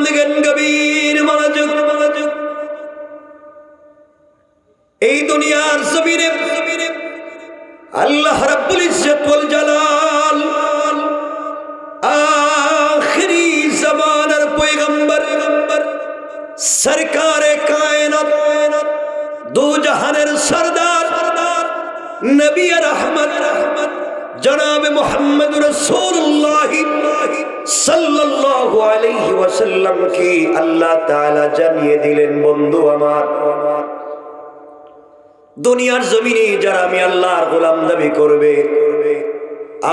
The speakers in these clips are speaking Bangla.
দিকেন গভীর মনোযোগ। এই দুনিয়ার জমিনে আল্লাহ রাব্বুল ইজ্জত ওয়াল জালাল আখিরি জামানার পয়গম্বর সরকারে কায়নাত দু জাহানের সরদার নবী রহমত জনাব মুহাম্মদ রাসূলুল্লাহ সাল্লাল্লাহু আলাইহি ওয়াসাল্লাম কে আল্লাহ তাআলা জানিয়ে দিলেন, বন্ধু আমার, দুনিয়ার জমিনে যারা আমি আল্লাহর গোলাম দাবি করবে,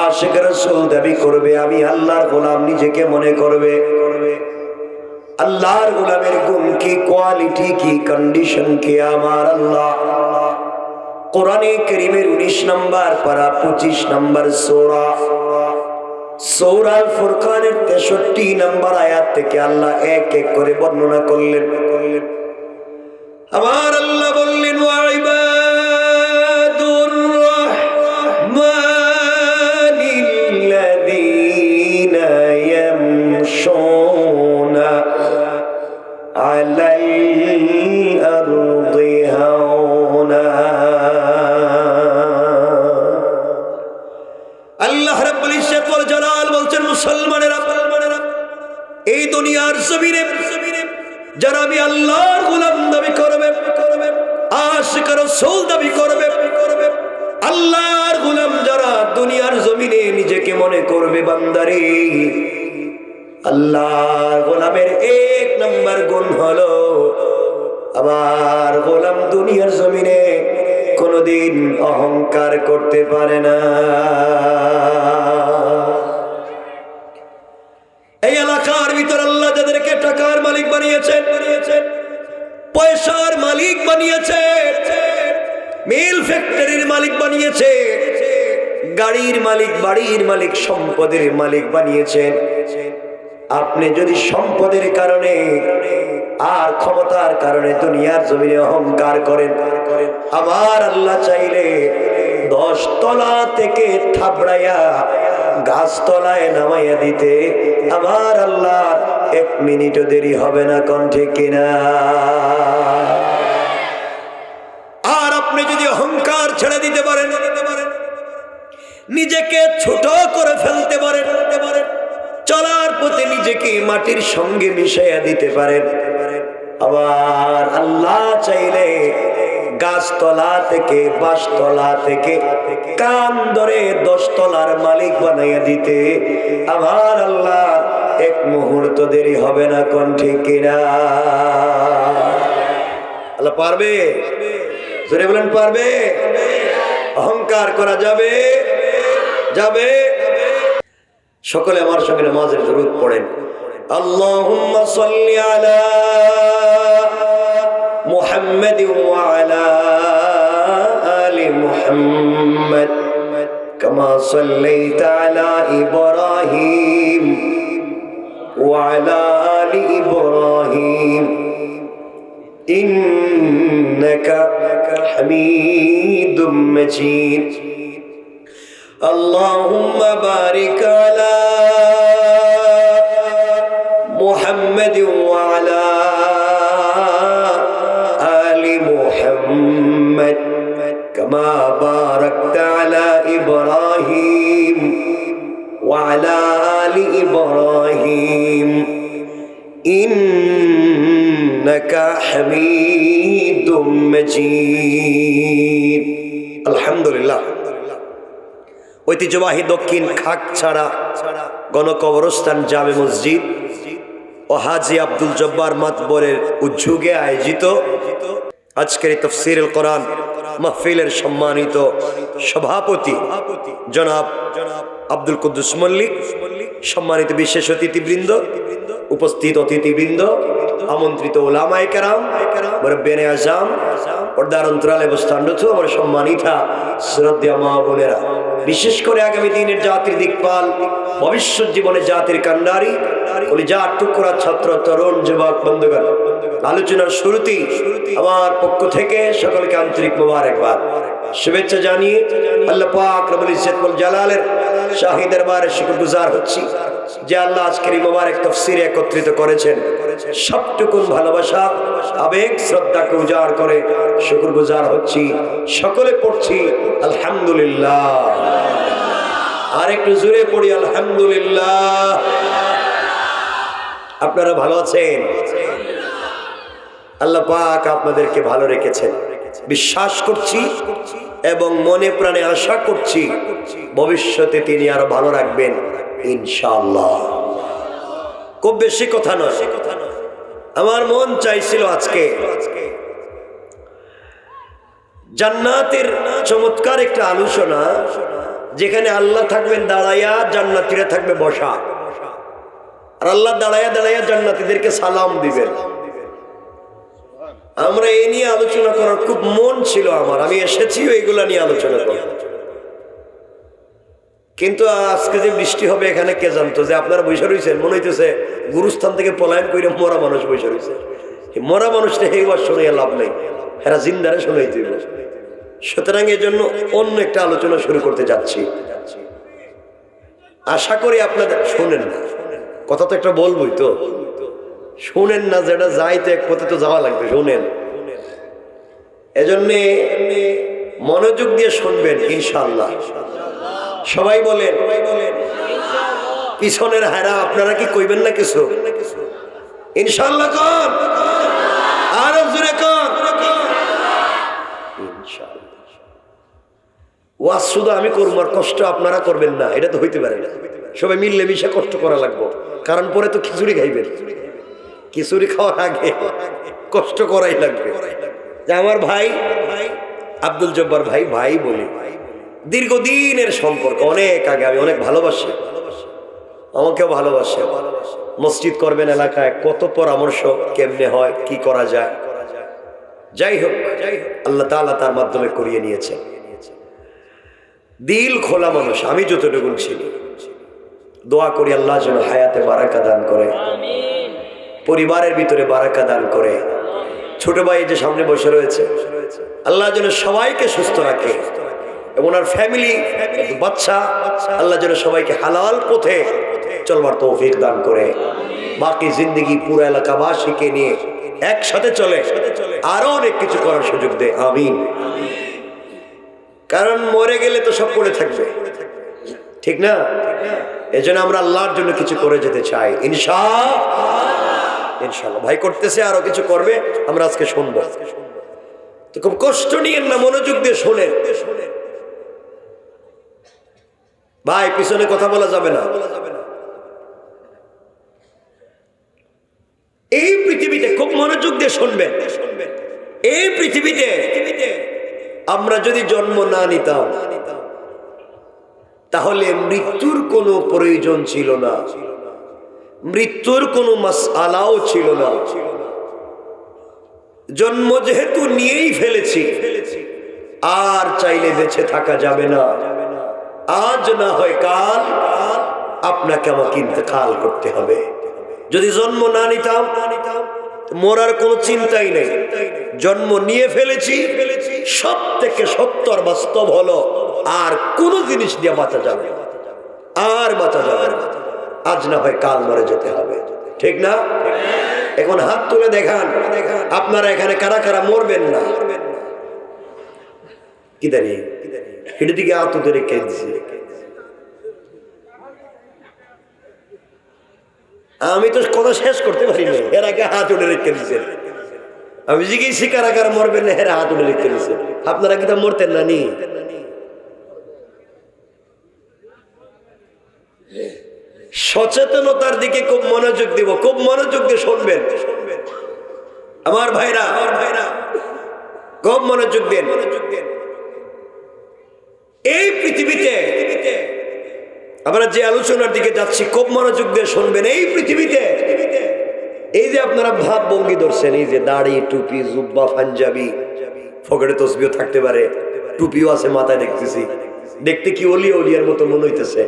আশিক রাসূল দাবি করবে, আমি আল্লাহর গোলাম নিজেকে মনে করবে, আল্লাহর গোলামের গুণ কি, কোয়ালিটি কি, কন্ডিশন কি, আমার আল্লাহ কোরআনে কারীমের 19 নম্বর পারা 25 নম্বর সূরা আল ফুরকানের 63 নম্বর আয়াত থেকে আল্লাহ এক এক করে বর্ণনা করলেন। আমার আল্লাহ বললেন, ওয়া ইবাদুর রাহমানিল্লাযীনা ইয়ামশুনা আলাল আরদি হাওনা। আল্লাহ রাব্বুল ইজ্জত ওয়াল জালাল বলছেন, মুসলমানেরা, এই দুনিয়ার জমিনে যারা আমি আল্লাহর গোলাম দাবি করবে, আশিক রাসূল দাবি করবে, আল্লাহর গোলাম যারা দুনিয়ার জমিনে নিজেকে মনে করবে, বান্দারে আল্লাহর গোলামের এক নম্বর গুণ হলো আমার গোলাম দুনিয়ার জমিনে কোনদিন অহংকার করতে পারে না। এই এলাকার ভিতর আল্লাহ যাদেরকে টাকার মালিক বানিয়েছেন, পয়সার মালিক বানিয়েছে, মিল ফ্যাক্টরির মালিক বানিয়েছে, গাড়ির মালিক, বাড়ির মালিক, সম্পদের মালিক বানিয়েছেন, আপনি যদি সম্পদের কারণে আর ক্ষমতার কারণে দুনিয়ার জমিনে অহংকার করেন, আমার আল্লাহ চাইলে 10 তলা থেকে থাবড়াইয়া গাছতলায় নামাইয়া দিতে আমার আল্লাহ 1 মিনিটও দেরি হবে না, কোন ঠিক কিনা? আর আপনি যদি অহংকার ছেড়ে দিতে পারেন, নিজেকে ছোট করে ফেলতে পারেন, চলার পথে নিজেকে মাটির সঙ্গে মিশাইয়া দিতে পারেন, আবার আল্লাহ চাইলে গাছতলা থেকে, বাঁশতলা থেকে কান ধরে 10 তলার মালিক বানাইয়া দিতে আমার আল্লাহ 1 মুহূর্ত দেরি হবে না, কোন ঠিক কিনা? আল্লাহ পারবে? জোরে বলেন, পারবে? অহংকার করা যাবে? যাবে? সকলে আমার সঙ্গে নামাজের দরুদ পড়েন। আল্লাহুম্মা সাল্লি আলা মুহাম্মাদ ওয়া আলা আলি মুহাম্মাদ কামা সাল্লাইতা আলা ইব্রাহিম ওয়া আলা আলি ইব্রাহিম ইন্নাকা হামিদুম মাজিদ। আল্লাহুম্মা বারিক আলা মুহাম্মাদ ওয়া আলা আলি মুহাম্মাদ কামা বারাকতা আলা ইব্রাহিম ওয়া আলা আলি ইব্রাহিম ইন্নাকা হামিদুম মাজিদ। আলহামদুলিল্লাহ। ঐতিহ্যবাহী দক্ষিণ খাগছাড়া গণকবরস্থান জামে মসজিদ ও হাজী আব্দুল জব্বার মাতবরের উদ্যোগে আয়োজিত আজকের তাফসীরুল কোরআন মাহফিলের সম্মানিত সভাপতি জনাব আব্দুল কুদ্দুস মল্লিক, সম্মানিত বিশেষ অতিথিবৃন্দ, উপস্থিত অতিথিবৃন্দ, আমন্ত্রিত উলামায়ে কেরাম, মুরব্বিয়ানে আযম, পর্দার অন্তরালে অবস্থানরত আমার সম্মানিতা শ্রদ্ধেয় মা বোনেরা, বিশেষ করে আগামী দিনের জাতির দিকপাল, ভবিষ্যৎ জীবনে জাতির কান্ডারি, কলিজার টুকরা ছাত্র, তরুণ, যুবক বন্ধুগণ, আলোচনার শুরুতেই আমার পক্ষ থেকে সকলকে আন্তরিক মোবারকবাদ, শুভেচ্ছা জানিয়ে আল্লাহ পাক রব্বুল ইজ্জত ওয়াল জালালের শাহী দরবারে শুকরগুজার হচ্ছি যে আল্লাহ আজকের এই মোবারক তাফসীরে একত্রিত করেছেন, সবটুকুন ভালোবাসা আবেগ শ্রদ্ধাকে উজাড় করে শুকরগুজার হচ্ছি। সকলে পড়ছি আলহামদুলিল্লাহ। আর একটু জোরে পড়ি আলহামদুলিল্লাহ। আপনারা ভালো আছেন? আল্লাহ পাক আপনাদেরকে ভালো রেখেছেন বিশ্বাস করছি এবং মনে প্রাণে আশা করছি ভবিষ্যতে তিনি আরো ভালো রাখবেন ইনশাআল্লাহ। খুব বেশি কথা নয়, আমার মন চাইছিল আজকে জান্নাতের চমৎকার একটা আলোচনা, যেখানে আল্লাহ থাকবেন দাঁড়াইয়া, জান্নাতীরা থাকবে বসা, আর আল্লাহ দাঁড়াইয়া দাঁড়াইয়া জান্নাতীদেরকে সালাম দিবেন। আমরা এই নিয়ে আলোচনা করার খুব মন ছিল আমার, আমি এসেছি এইগুলা নিয়ে আলোচনা করব। কিন্তু আজকে যে বৃষ্টি হবে এখানে কে জানতো যে আপনারা বসে রয়েছেন, মনে হইতেছে গুরুস্থান থেকে পলায়ন করে মরা মানুষ বসে রয়েছে। মরা মানুষটা এইবার শুনে লাভ নেই, এরা জিন্দারে শুনেই দিব। সুতরাং এই জন্য অন্য একটা আলোচনা শুরু করতে যাচ্ছি। আশা করি আপনাদের শোনেন না, কথা তো একটা বলবোই, তো শোনেন না, যেটা যাই তো এক পথে তো যাওয়া লাগবে, শোনেন। এজন্যে মনোযোগ দিয়ে শুনবেন ইনশাআল্লাহ। সবাই বলেন পিছনের হায়রা, আপনারা কি কইবেন না কিছু? ইনশাআল্লাহ কোন আর জোরে কোন ইনশাআল্লাহ। ওয়াজ শুধু আমি করব আর কষ্ট আপনারা করবেন না, এটা তো হইতে পারে না। সবাই মিললে মিশে কষ্ট করা লাগবে, কারণ পরে তো খিচুড়ি খাইবেন। খিচুড়ি খাওয়ার আগে কষ্ট করাই লাগবে। যে আমার ভাই আব্দুল জব্বার ভাই, ভাই বলি, দীর্ঘদিনের সম্পর্ক, অনেক আগে, আমি অনেক ভালোবাসি, আমাকেও ভালোবাসে। মসজিদ করবেন এলাকায়, কত পরামর্শ কেমনে হয়, কি করা যায়। যাই হোক, আল্লাহ তাআলা তার মাধ্যমে করিয়ে নিয়েছে। দিল খোলা মানুষ, আমি যতটুকু ছিল। দোয়া করি আল্লাহ যেন হায়াতে বারাকা দান করে, পরিবারের ভিতরে বারাকা দান করে। ছোট ভাই যে সামনে বসে রয়েছে, আল্লাহ যেন সবাইকে সুস্থ রাখে, এবং ওনার ফ্যামিলি, বাচ্চা, আল্লাহ যেন সবাইকে হালাল পথে চলবার তৌফিক দান করে। বাকি জিন্দগি পুরো এলাকাবাসীকে নিয়ে একসাথে চলে, আরো অনেক কিছু করার সুযোগ দেয়, আমিন। কারণ মরে গেলে তো সব পড়ে থাকবে, ঠিক না? এজন্য আমরা আল্লাহর জন্য কিছু করে যেতে চাই ইনশাআল্লাহ। ভাই করতেছে, আরো কিছু করবে, আমরা আজকে শুনবো। তো খুব কষ্ট নিয়েন না, মনোযোগ দিয়ে শোনেন ভাই, পিছনে কথা বলা যাবে না। এই পৃথিবীতে খুব মনোযোগ দিয়ে শুনবেন, এই পৃথিবীতে আমরা যদি জন্ম না নিতাম তাহলে মৃত্যুর কোনো প্রয়োজন ছিল না, মৃত্যুর কোনো মাসআলাও ছিল না। জন্ম যেহেতু নিয়েই ফেলেছি, আর চাইলে বেঁচে থাকা যাবে না। আজ না হয় কাল আপনাকে আমাকে ইন্তেকাল করতে হবে। যদি জন্ম না নিতাম, মরার কোনো চিন্তাই নেই। জন্ম নিয়ে ফেলেছি, সব থেকে সত্তর বাস্তব হলো আর কোন জিনিস দিয়ে বাঁচা যাবে, আর বাঁচা যাবে না। আজ না হয় কাল মরে যেতে হবে, ঠিক না? এখন হাত তুলে দেখান আপনারা এখানে কারা কারা মরবেন না। কি জানি হেঁটে দিকে হাত তুলে রেখে দিচ্ছে। আমি তো কথা শেষ করতে পারিনি, এর আগে হাত উঠে রেখে দিচ্ছে। আমি জিজ্ঞেসি কারা কারা মরবেন না, হেরা হাত উঠে রেখে দিচ্ছে। আপনারা কি তা মরতেন না নি? সচেতনতার দিকে খুব মনোযোগ দিব, খুব মনোযোগ দিয়ে শুনবেন আমার ভাইরা, খুব মনোযোগ দেন। এই পৃথিবীতে আমরা যে আলোচনার দিকে যাচ্ছি, খুব মনোযোগ দিয়ে শুনবেন। এই পৃথিবীতে এই যে আপনারা ভাব ভঙ্গি ধরছেন, এই যে দাড়ি, টুপি, জুব্বা, পাঞ্জাবি, পকেটে তসবিও থাকতে পারে, টুপিও আছে মাথায়, দেখতেছি, দেখতে কি অলি অলিয়ার মতো মনে হইতেছে,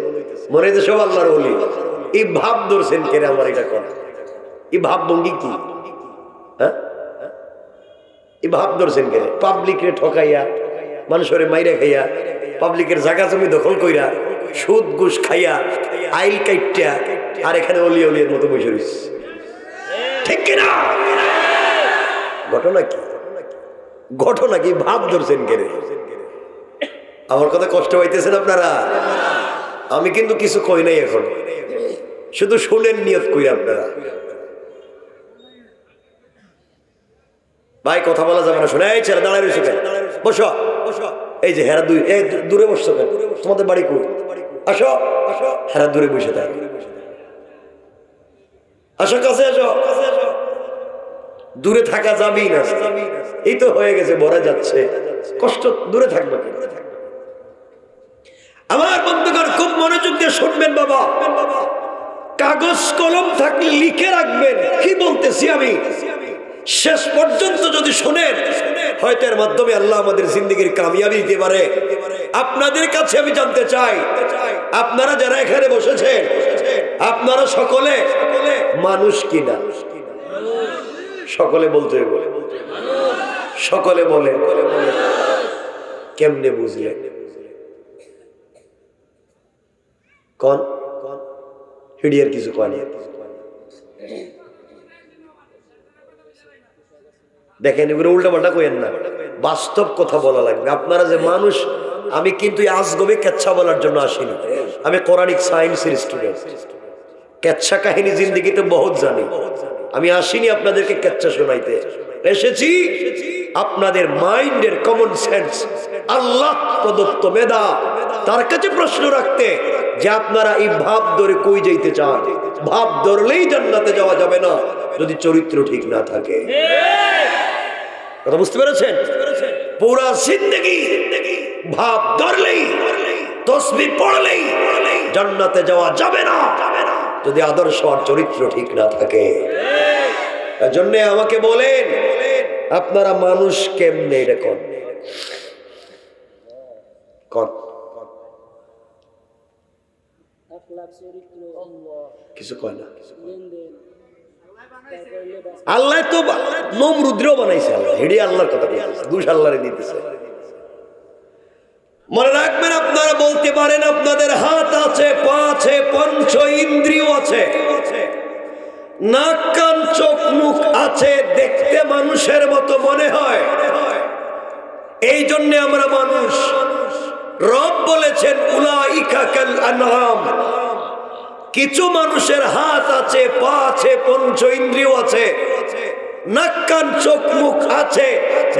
মনে হইতে সব আল্লাহর অলি। এই ভাব ধরছেন কেন? আমার এটা কোন এই ভাব ভঙ্গি কি? হ্যাঁ, এই ভাব ধরছেন কেন? পাবলিকে ঠকাইয়া, মানুষের মাইরা খাইয়া, পাবলিকের জায়গা জমি দখল কইরা, সুদ ঘুষ খাইয়া, আইল কাইটা, আর এখানে অলিয়া অলিয়ার মতো বসে রয়েছে, ঠিক কিনা? ঘটনা কি? ঘটনা কি? ভাব ধরছেন কেন? আমার কথা কষ্ট পাইতেছেন আপনারা? আমি কিন্তু কিছু কই নাই, এখন শুধু শুনেন নিয়ত করি আপনারা। ভাই কথা বলা যাবে না, শুনে এই ছেলে দাঁড়ায় রয়েছে কেন? বসো বসো। এই যে হেরা দূরে বসছো কেন? তোমাদের বাড়ি কই? আসো আসো। হেরা দূরে বসে থাকে। আসো কাছে আসো। দূরে থাকা যাবেই না, এই তো হয়ে গেছে, ভরা যাচ্ছে, কষ্ট, দূরে থাকবে। আমার বন্ধুগণ খুব মনোযোগ দিয়ে শুনবেন বাবা, কাগজ কলম থাকলে লিখে রাখবেন কি বলতেছি আমি, শেষ পর্যন্ত যদি শোনেন হয়তো এর মাধ্যমে আল্লাহ আমাদের জিন্দেগির কামিয়াবি দিতে পারে। আপনাদের কাছে আমি জানতে চাই, আপনারা যারা এখানে বসেছেন আপনারা সকলে মানুষ কিনা? সকলে বলতে হবে, সকলে বলেন। কেমনে বুঝলেন? কোন হিডিয়ার কিছু কয়? দেখেন এগুলো উল্টা পাল্টা কইেন না, বাস্তব কথা বলা লাগবে। আপনারা যে মানুষ, আমি কিন্তু আজগবে কেচ্ছা বলার জন্য আসিনি, আমি কোরআনিক সায়েন্সের স্টুডেন্ট। কেচ্ছা কাহিনী জিন্দেগিতে বহুত জানি, আমি আসিনি আপনাদেরকে কেচ্ছা শোনাইতে, এসেছি আপনাদের মাইন্ডের কমন সেন্স, আল্লাহ প্রদত্ত মেধা, তার কাছে প্রশ্ন রাখতে যে আপনারা এই ভাব ধরে কই যাইতে চান। ভাব ধরলেই জান্নাতে যাওয়া যাবে না যদি চরিত্র ঠিক না থাকে। কথা বুঝতে পেরেছেন? পুরা জিন্দেগি ভাব ধরলেই, তসবিহ পড়লেই জান্নাতে যাওয়া যাবে না যদি আদর্শ আর চরিত্র ঠিক না থাকে। এজন্য আমাকে বলেন আপনারা মানুষ কেমনে? এটা কোন কিছু কয় না। আল্লাহ তো নমরুদ্রও বানাইছে, আল্লাহ হেডি আল্লাহর কথা বলতেছে, দুষ আল্লাহরে দিতেছে। মনে রাখবেন, আপনারা বলতে পারেন আপনাদের হাত আছে, পা আছে, পঞ্চ ইন্দ্রিয় আছে, নাক কান চোখ মুখ আছে, দেখতে মানুষের মতো মনে হয়, এই জন্য আমরা মানুষ। রব বলেছেন উলাইকা কাল আনআম, কিছু মানুষের হাত আছে, পা আছে, পঞ্চ ইন্দ্রিয় আছে, নাক কান চোখ মুখ আছে,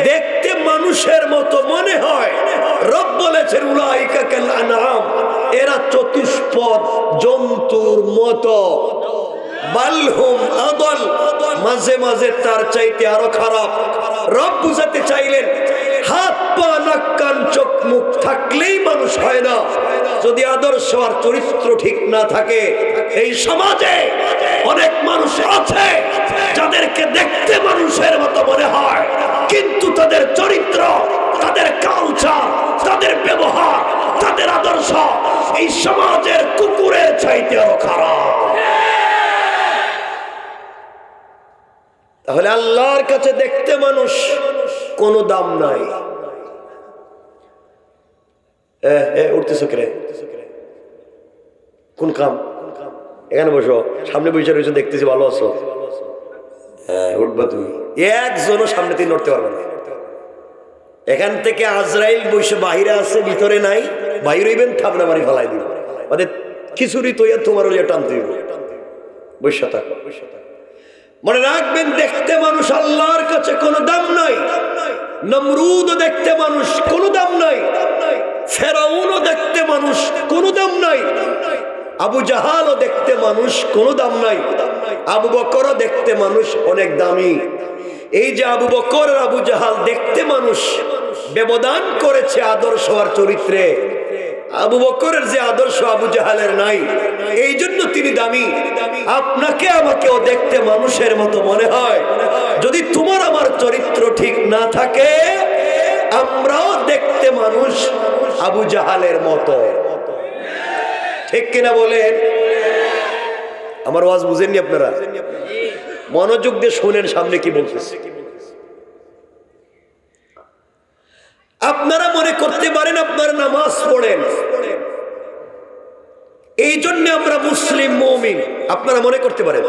দেখতে মানুষের মতো মনে হয়। রব বলেছেন উলাইকা কাল আনআম, এরা চতুষ্পদ জন্তুর মতো, বালহুম আদল, মাঝে মাঝে তার চাইতে আরো খারাপ। রব বুঝাতে চাইলেন হাত পা নাক কান চোখ মুখ থাকলেই মানুষ হয় না যদি আদর্শ আর চরিত্র ঠিক না থাকে। এই সমাজে অনেক মানুষ আছে যাদেরকে দেখতে মানুষের মতো মনে হয়, কিন্তু তাদের চরিত্র, তাদের কালচার, তাদের ব্যবহার, তাদের আদর্শ এই সমাজের কুকুরের চাইতে আরো খারাপ। তাহলে আল্লাহর কাছে দেখতে মানুষ কোনো দাম নাই। উঠতেছো কে? কোন কাম? এখানে বসো, সামনে বসে রয়েছো, দেখতেছি ভালো আছো। হ্যাঁ উঠবা তুমি, একজনও সামনে থেকে নড়তে পারবে না। এখান থেকে আজরাইল বসে বাহিরে আছে, ভিতরে নাই, বাইরে হইবেন থাপড়া মারি ফেলাই দিব, মানে খিচুড়ি তৈরি তোমার ওই টানতে হইব। বসে থাকো, বসে থাকো। মনে রাখবেন, দেখতে মানুষ আল্লাহর কাছে কোনো দাম নাই। নমরুদও দেখতে মানুষ, কোনো দাম নাই। ফেরাউনও দেখতে মানুষ, কোনো দাম নাই। আবু জাহালও দেখতে মানুষ, কোনো দাম নাই। আবু বকরও দেখতে মানুষ, অনেক দামি। এই যে আবু বকর আর আবু জাহাল দেখতে মানুষ, ব্যবধান করেছে আদর্শ আর চরিত্রে। আবু বকরের যে আদর্শ আবু জাহালের নাই, এই জন্য তিনি দামি। আপনাকে আমাকেও দেখতে মানুষের মতো মনে হয়, যদি তোমার আমার চরিত্র ঠিক না থাকে আমরাও দেখতে মানুষ আবু জাহালের মতো, ঠিক কিনা বলেন? আমার ওয়াজ বুঝেননি আপনারা? মনোযোগ দিয়ে শোনেন সামনে কি বলতেছে। আপনারা মনে করতে পারেন আপনারা নামাজ পড়েন, এই জন্য আমরা মুসলিম মুমিন। আপনারা মনে করতে পারেন,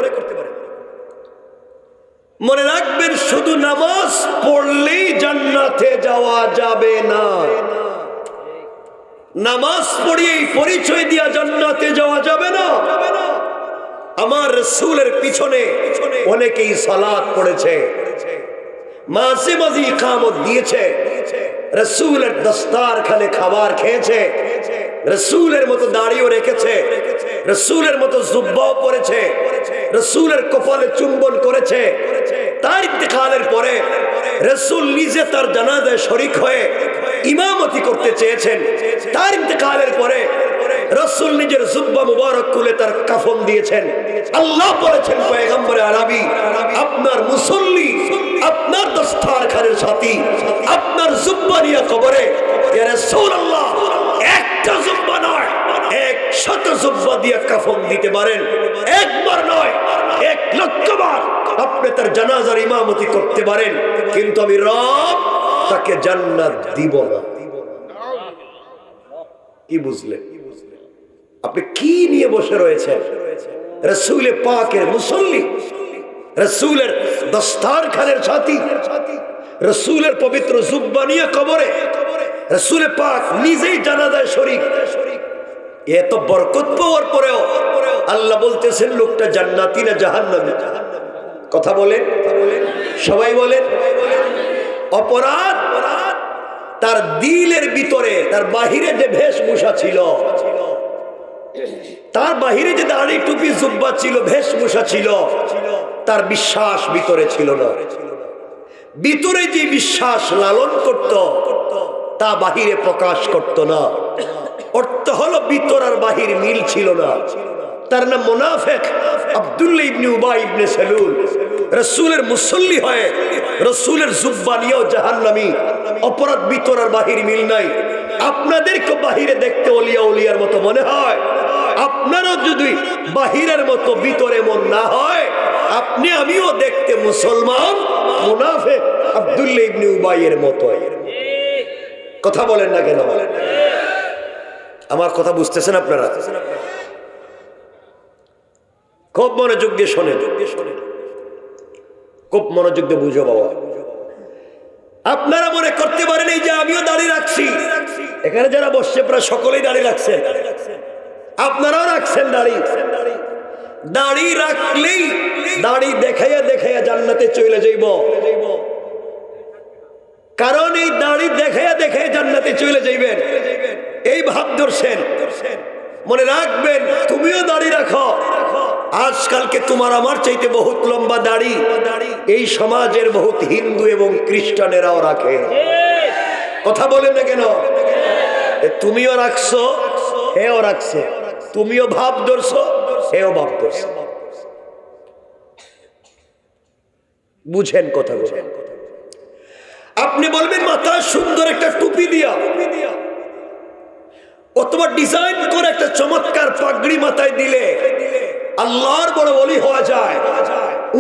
মনে রাখবেন শুধু নামাজ পড়লেই জান্নাতে যাওয়া যাবে না। নামাজ পড়িয়েই পরিচয় দিয়া জান্নাতে যাওয়া যাবে না। আমার রাসূলের পিছনে অনেকেই সালাত পড়েছে, মাঝে মাঝে ইকামত দিয়েছে, রাসূলের দস্তারখানে খাবার খেয়েছে, রাসূলের মতো দাড়িও রেখেছে, রাসূলের মতো জুব্বাও পরেছে, রাসূলের কপালে চুম্বন করেছে। তার ইন্তেকালের পরে রাসূল নিজে তার জানাজায় শরীক হয়ে ইমামতি করতে চেয়েছেন। তার ইন্তেকালের পরে রাসূল নিজের জুব্বা মুবারক খুলে তার কাফন দিয়েছেন। আল্লাহ বলেছেন পয়গম্বরে আরবি, আপনার মুসল্লি, আপনার দস্তারখানের সাথী, আপনার জুব্বা নিয়ে কবরে ইয়া রাসূলুল্লাহ একটা জুব্বা নয় 100 জুব্বা দিয়ে কাফন দিতে পারেন। একবার নয় 1 লক্ষ বার আপনি তার জানাজার ইমামতি করতে পারেন, কিন্তু আমি রব তাকে জান্নাত দিব না। কি বুঝলেন? আপনি কি নিয়ে বসে রয়েছেন? রাসূল পাকের মুসল্লি, রাসূলের দস্তারখানের সাথী, রাসূলের পবিত্র জুব্বা নিয়ে কবরে, রাসূল পাক নিজেই জানাজায় শরীক। এত বরকত পাওয়ার পরেও আল্লাহ বলতেছেন লোকটা জান্নাতি না জাহান্নামী? কথা বলেন, সবাই বলেন। অপরাধ তার দিলের ভিতরে, তার বাহিরে যে বেশভূষা ছিল, তার বাহিরে যে দাড়ি টুপি জুব্বা ছিল, বেশভূষা ছিল, তার বিশ্বাস ভিতরে ছিল না। ভিতরে যে বিশ্বাস লালন করত তা বাহিরে প্রকাশ করত না। অর্থ হলো ভিতর আর বাহির মিল ছিল না। তার নাম মুনাফিক আব্দুল্লাহ ইবনে উবাই ইবনে সালুল। রাসূলের মুসল্লি হয়ে রাসূলের জুব্বা নিয়েও জাহান্নামী। অপরাধ ভিতর আর বাহির মিল নাই। আপনাদেরকে বাহিরে দেখতে ওলিয়া ওলিয়ার মতো মনে হয়, আপনারও যদি বাহিরের মতো ভিতরে মন না হয়, আপনি আমিও দেখতে মুসলমান, মুনাফিক আব্দুল্লাহ ইবনে উবাইয়ের মতো। কথা বলেন না কেন? আমার কথা বুঝতেছেন আপনারা? খুব মনোযোগ দিয়ে শোনেন, খুব মনোযোগ দিয়ে বুঝো বাবা। আপনারা মনে করতে পারেন এই যে আমিও দাড়ি রাখছি, এখানে যারা বসছে প্রায় সকলেই দাড়ি রাখছেন, আপনারাও রাখছেন দাড়ি। দাড়ি রাখলেই দাড়ি দেখাইয়া দেখাইয়া জান্নাতে চলে যাইব। কারণ এই দাড়ি দেখাইয়া দেখাইয়া জান্নাতে চলে যাইবেন, এই ভাব ধরছেন। মনে রাখবেন তুমিও দাড়ি রাখো। আজকালকে তোমার আমার চাইতে বহুত লম্বা দাড়ি এই সমাজের বহুত হিন্দু এবং খ্রিস্টানেরাও রাখে। কথা বলেন না কেন? তুমিও রাখছো, হেও রাখছে। তুমিও ভাব ধরছো, হেও ভাব ধরছে। বুঝেন কথা বলেন। আপনি বলবেন মাথায় সুন্দর একটা টুপি দিয়া অথবা ডিজাইন করে একটা চমৎকার পাগড়ি মাথায় দিলে আল্লাহর বড় ওলি হওয়া যায়।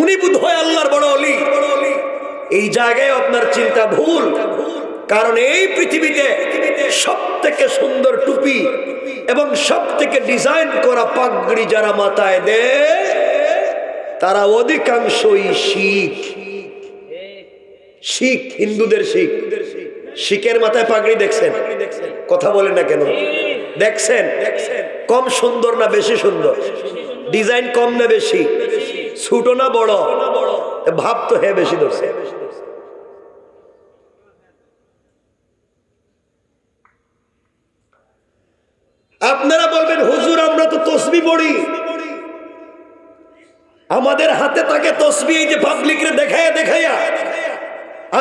উনি বোধ হয় আল্লাহর বড় ওলি। এই জায়গায় আপনার চিন্তা ভুল। কারণ এই পৃথিবীতে সব থেকে সুন্দর টুপি এবং সব থেকে ডিজাইন করা পাগড়ি যারা মাথায় দেয় তারা অধিকাংশই শিখ। শিখ, হিন্দুদের শিখ। শিখের মাথায় পাগড়ি দেখছেন? কথা বলেন না কেন? দেখছেন? কম সুন্দর না বেশি সুন্দর? ডিজাইন কম না বেশি? ছোট না বড়? ভাব তো হে বেশি ধরছে। আপনারা বলবেন হুজুর আমরা তো তসবিহ পড়ি, আমাদের হাতে থাকে তসবিহ, এই যে পাবলিকরে দেখায়া দেখায়া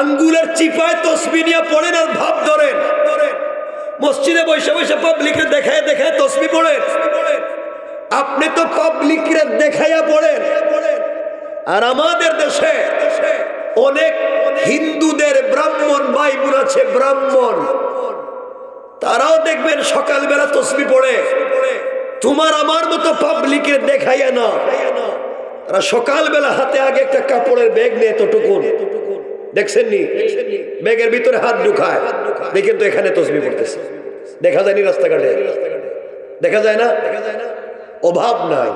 আঙ্গুলের চিপায় তসবিহ নিয়ে পড়েন আর ভাব ধরেন। মসজিদে বসে বসে পাবলিকরে দেখায় দেখায় তসবিহ পড়েন। আপনি তো পাবলিকরে দেখাইয়া পড়েন। আর আমাদের দেশে অনেক হিন্দুদের ব্রাহ্মণ ভাই বোন আছে, ব্রাহ্মণ, তারাও দেখবেন সকালবেলা তসবিহ পড়ে। তোমার আমার মতো পাবলিকের দেখাইয়া না, তারা সকালবেলা হাতে আগে একটা কাপড়ের ব্যাগ নিয়ে এতটুকু, দেখছেন নি, ব্যাগের ভিতরে হাত ঢুকায়, দেখেন তো এখানে তসবিহ পড়তেছে। দেখা যায়নি রাস্তাঘাটে? দেখা যায় না? অভাব নাই।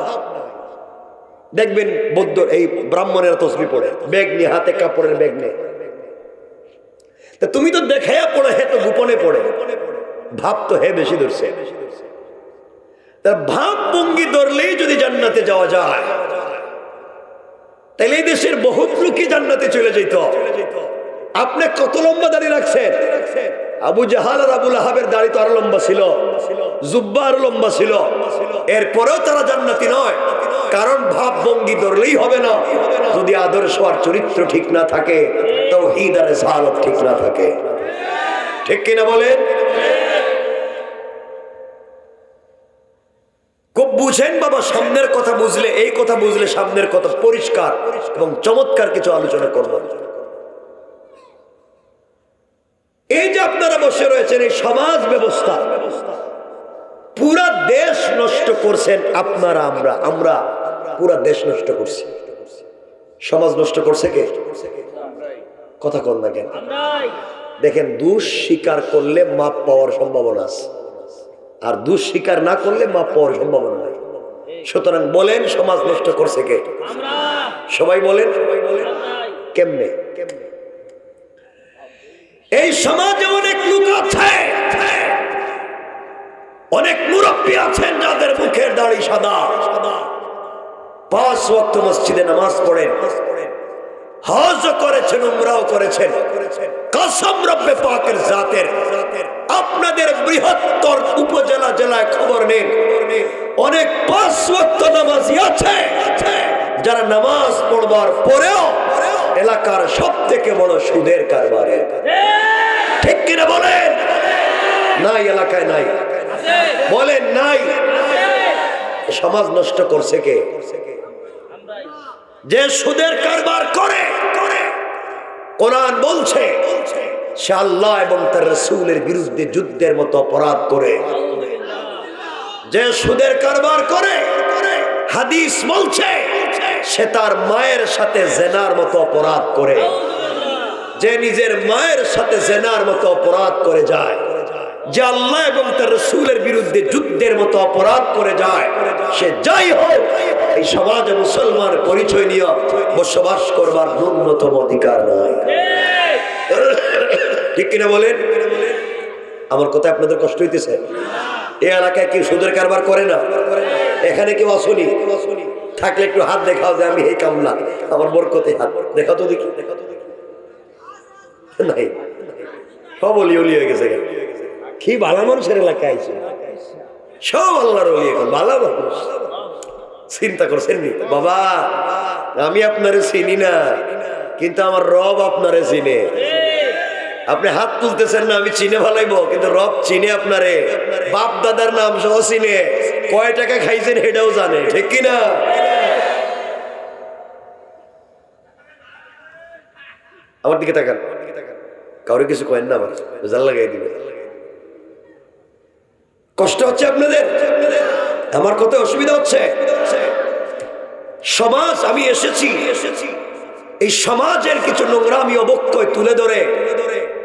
দেখবেন বৌদ্ধ এই ব্রাহ্মণেরা তসবি পড়ে, ব্যাগ নিয়ে, হাতে কাপড়ের ব্যাগ নিয়ে। তা তুমি তো দেখাইয়া পড়ে, হে তো গোপনে পড়ে, ভাব তো হে বেশি ধরছে। তার ভাব ভঙ্গি ধরলেই যদি জান্নাতে যাওয়া যায়, তাহলে এই দেশের বহুত লোকই জান্নাতে চলে যেত। আপনি কত লম্বা দাড়ি রাখছেন? আবু জাহাল আর আবু লাহাবের দাড়ি তো আরো লম্বা ছিল, জুব্বা আরো লম্বা ছিল, এরপরেও তারা জান্নাতি নয়। কারণ ভাব ভঙ্গি ধরলেই হবে না, যদি আদর্শ আর চরিত্র ঠিক না থাকে, তাওহীদ আর রিসালাত ঠিক না থাকে। ঠিক কিনা বলেন? খুব বুঝেন বাবা, সামনের কথা বুঝলে, এই কথা বুঝলে সামনের কথা পরিষ্কার এবং চমৎকার কিছু আলোচনা করব। এই যে আপনারা বসে রয়েছেন, এই সমাজ ব্যবস্থা পুরা দেশ নষ্ট করছেন আপনারা। আমরা পুরা দেশ নষ্ট করছি। সমাজ নষ্ট করছে কে? কথা কন না কেন? দেখেন, দোষ স্বীকার করলে মাপ পাওয়ার সম্ভাবনা আছে, আর দোষ স্বীকার না করলে মাপ পাওয়ার সম্ভাবনা নাই। সুতরাং বলেন, সমাজ নষ্ট করছে কে? সবাই বলেন কেমনে? এই সমাজে অনেক লোক আছে, অনেক মুরব্বী আছেন যাদের মুখের দাড়ি সাদা, 5 ওয়াক্ত মসজিদে নামাজ পড়েন, হজ করেছেন, উমরাও করেছেন। কসম রব্বে পাকের জাতের, আপনাদের বৃহত্তর উপজেলা জেলায় খবর নেন, অনেক 5 ওয়াক্ত নামাজি আছে যারা নামাজ পড়বার পরেও এলাকার সবথেকে বড় সুদের কারবারে। ঠিক কিনা বলেন? নাই, এলাকায় নাই, বলেন নাই। সমাজ নষ্ট করছে কে? যে সুদের কারবার করে। কোরআন বলছে সে আল্লাহ এবং তার রাসূলের বিরুদ্ধে যুদ্ধের মতো অপরাধ করে। যে সুদের কারবার করে, হাদিস বলছে সে তার মায়ের সাথে জেনার মতো অপরাধ করে। যে নিজের মায়ের সাথে জেনার মতো অপরাধ করে যায়, যে আল্লাহ এবং তার রাসূলের বিরুদ্ধে যুদ্ধের মতো অপরাধ করে যায়, সে যাই হোক, এই সমাজে মুসলমান পরিচয় নিয়ে বসবাস করবার ন্যূনতম অধিকার নাই। ঠিক কিনা বলেন? আমার কথা আপনাদের কষ্ট হইতেছে? এই এলাকায় কেউ সুদের কারবার করে না? এখানে কেউ আসুনি? থাকলে একটু হাত দেখাও যে আমি এই কামলা, আমার বরকতে হাত দেখাও তো দেখি। নাই, সব অলি অলি হয়ে গেছে। কি ভালো মানুষের এলাকায় আইছে, সব আল্লাহর ওলি, এখন ভালো মানুষ। চিন্তা করছেন বাবা, আমি আপনারে চিনি না, কিন্তু আমার রব আপনারে চিনে। আপনি হাত তুলতেছেন না, আমি চিনে ভালাইব, কিন্তু রব চিনে আপনারে, বাপ দাদার নাম সহ চিনে, কয় টাকা খাইছেন সেটাও জানে। ঠিক কিনা? আমার দিকে তাকান, কাউরে কিছু কয়েন না, আবার জাল লাগাই দিবে। কষ্ট হচ্ছে আপনাদের? আমার কথা অসুবিধা হচ্ছে? সমাজ, আমি এসেছি এই সমাজের কিছু নোংরামি অবক্ষয় তুলে ধরে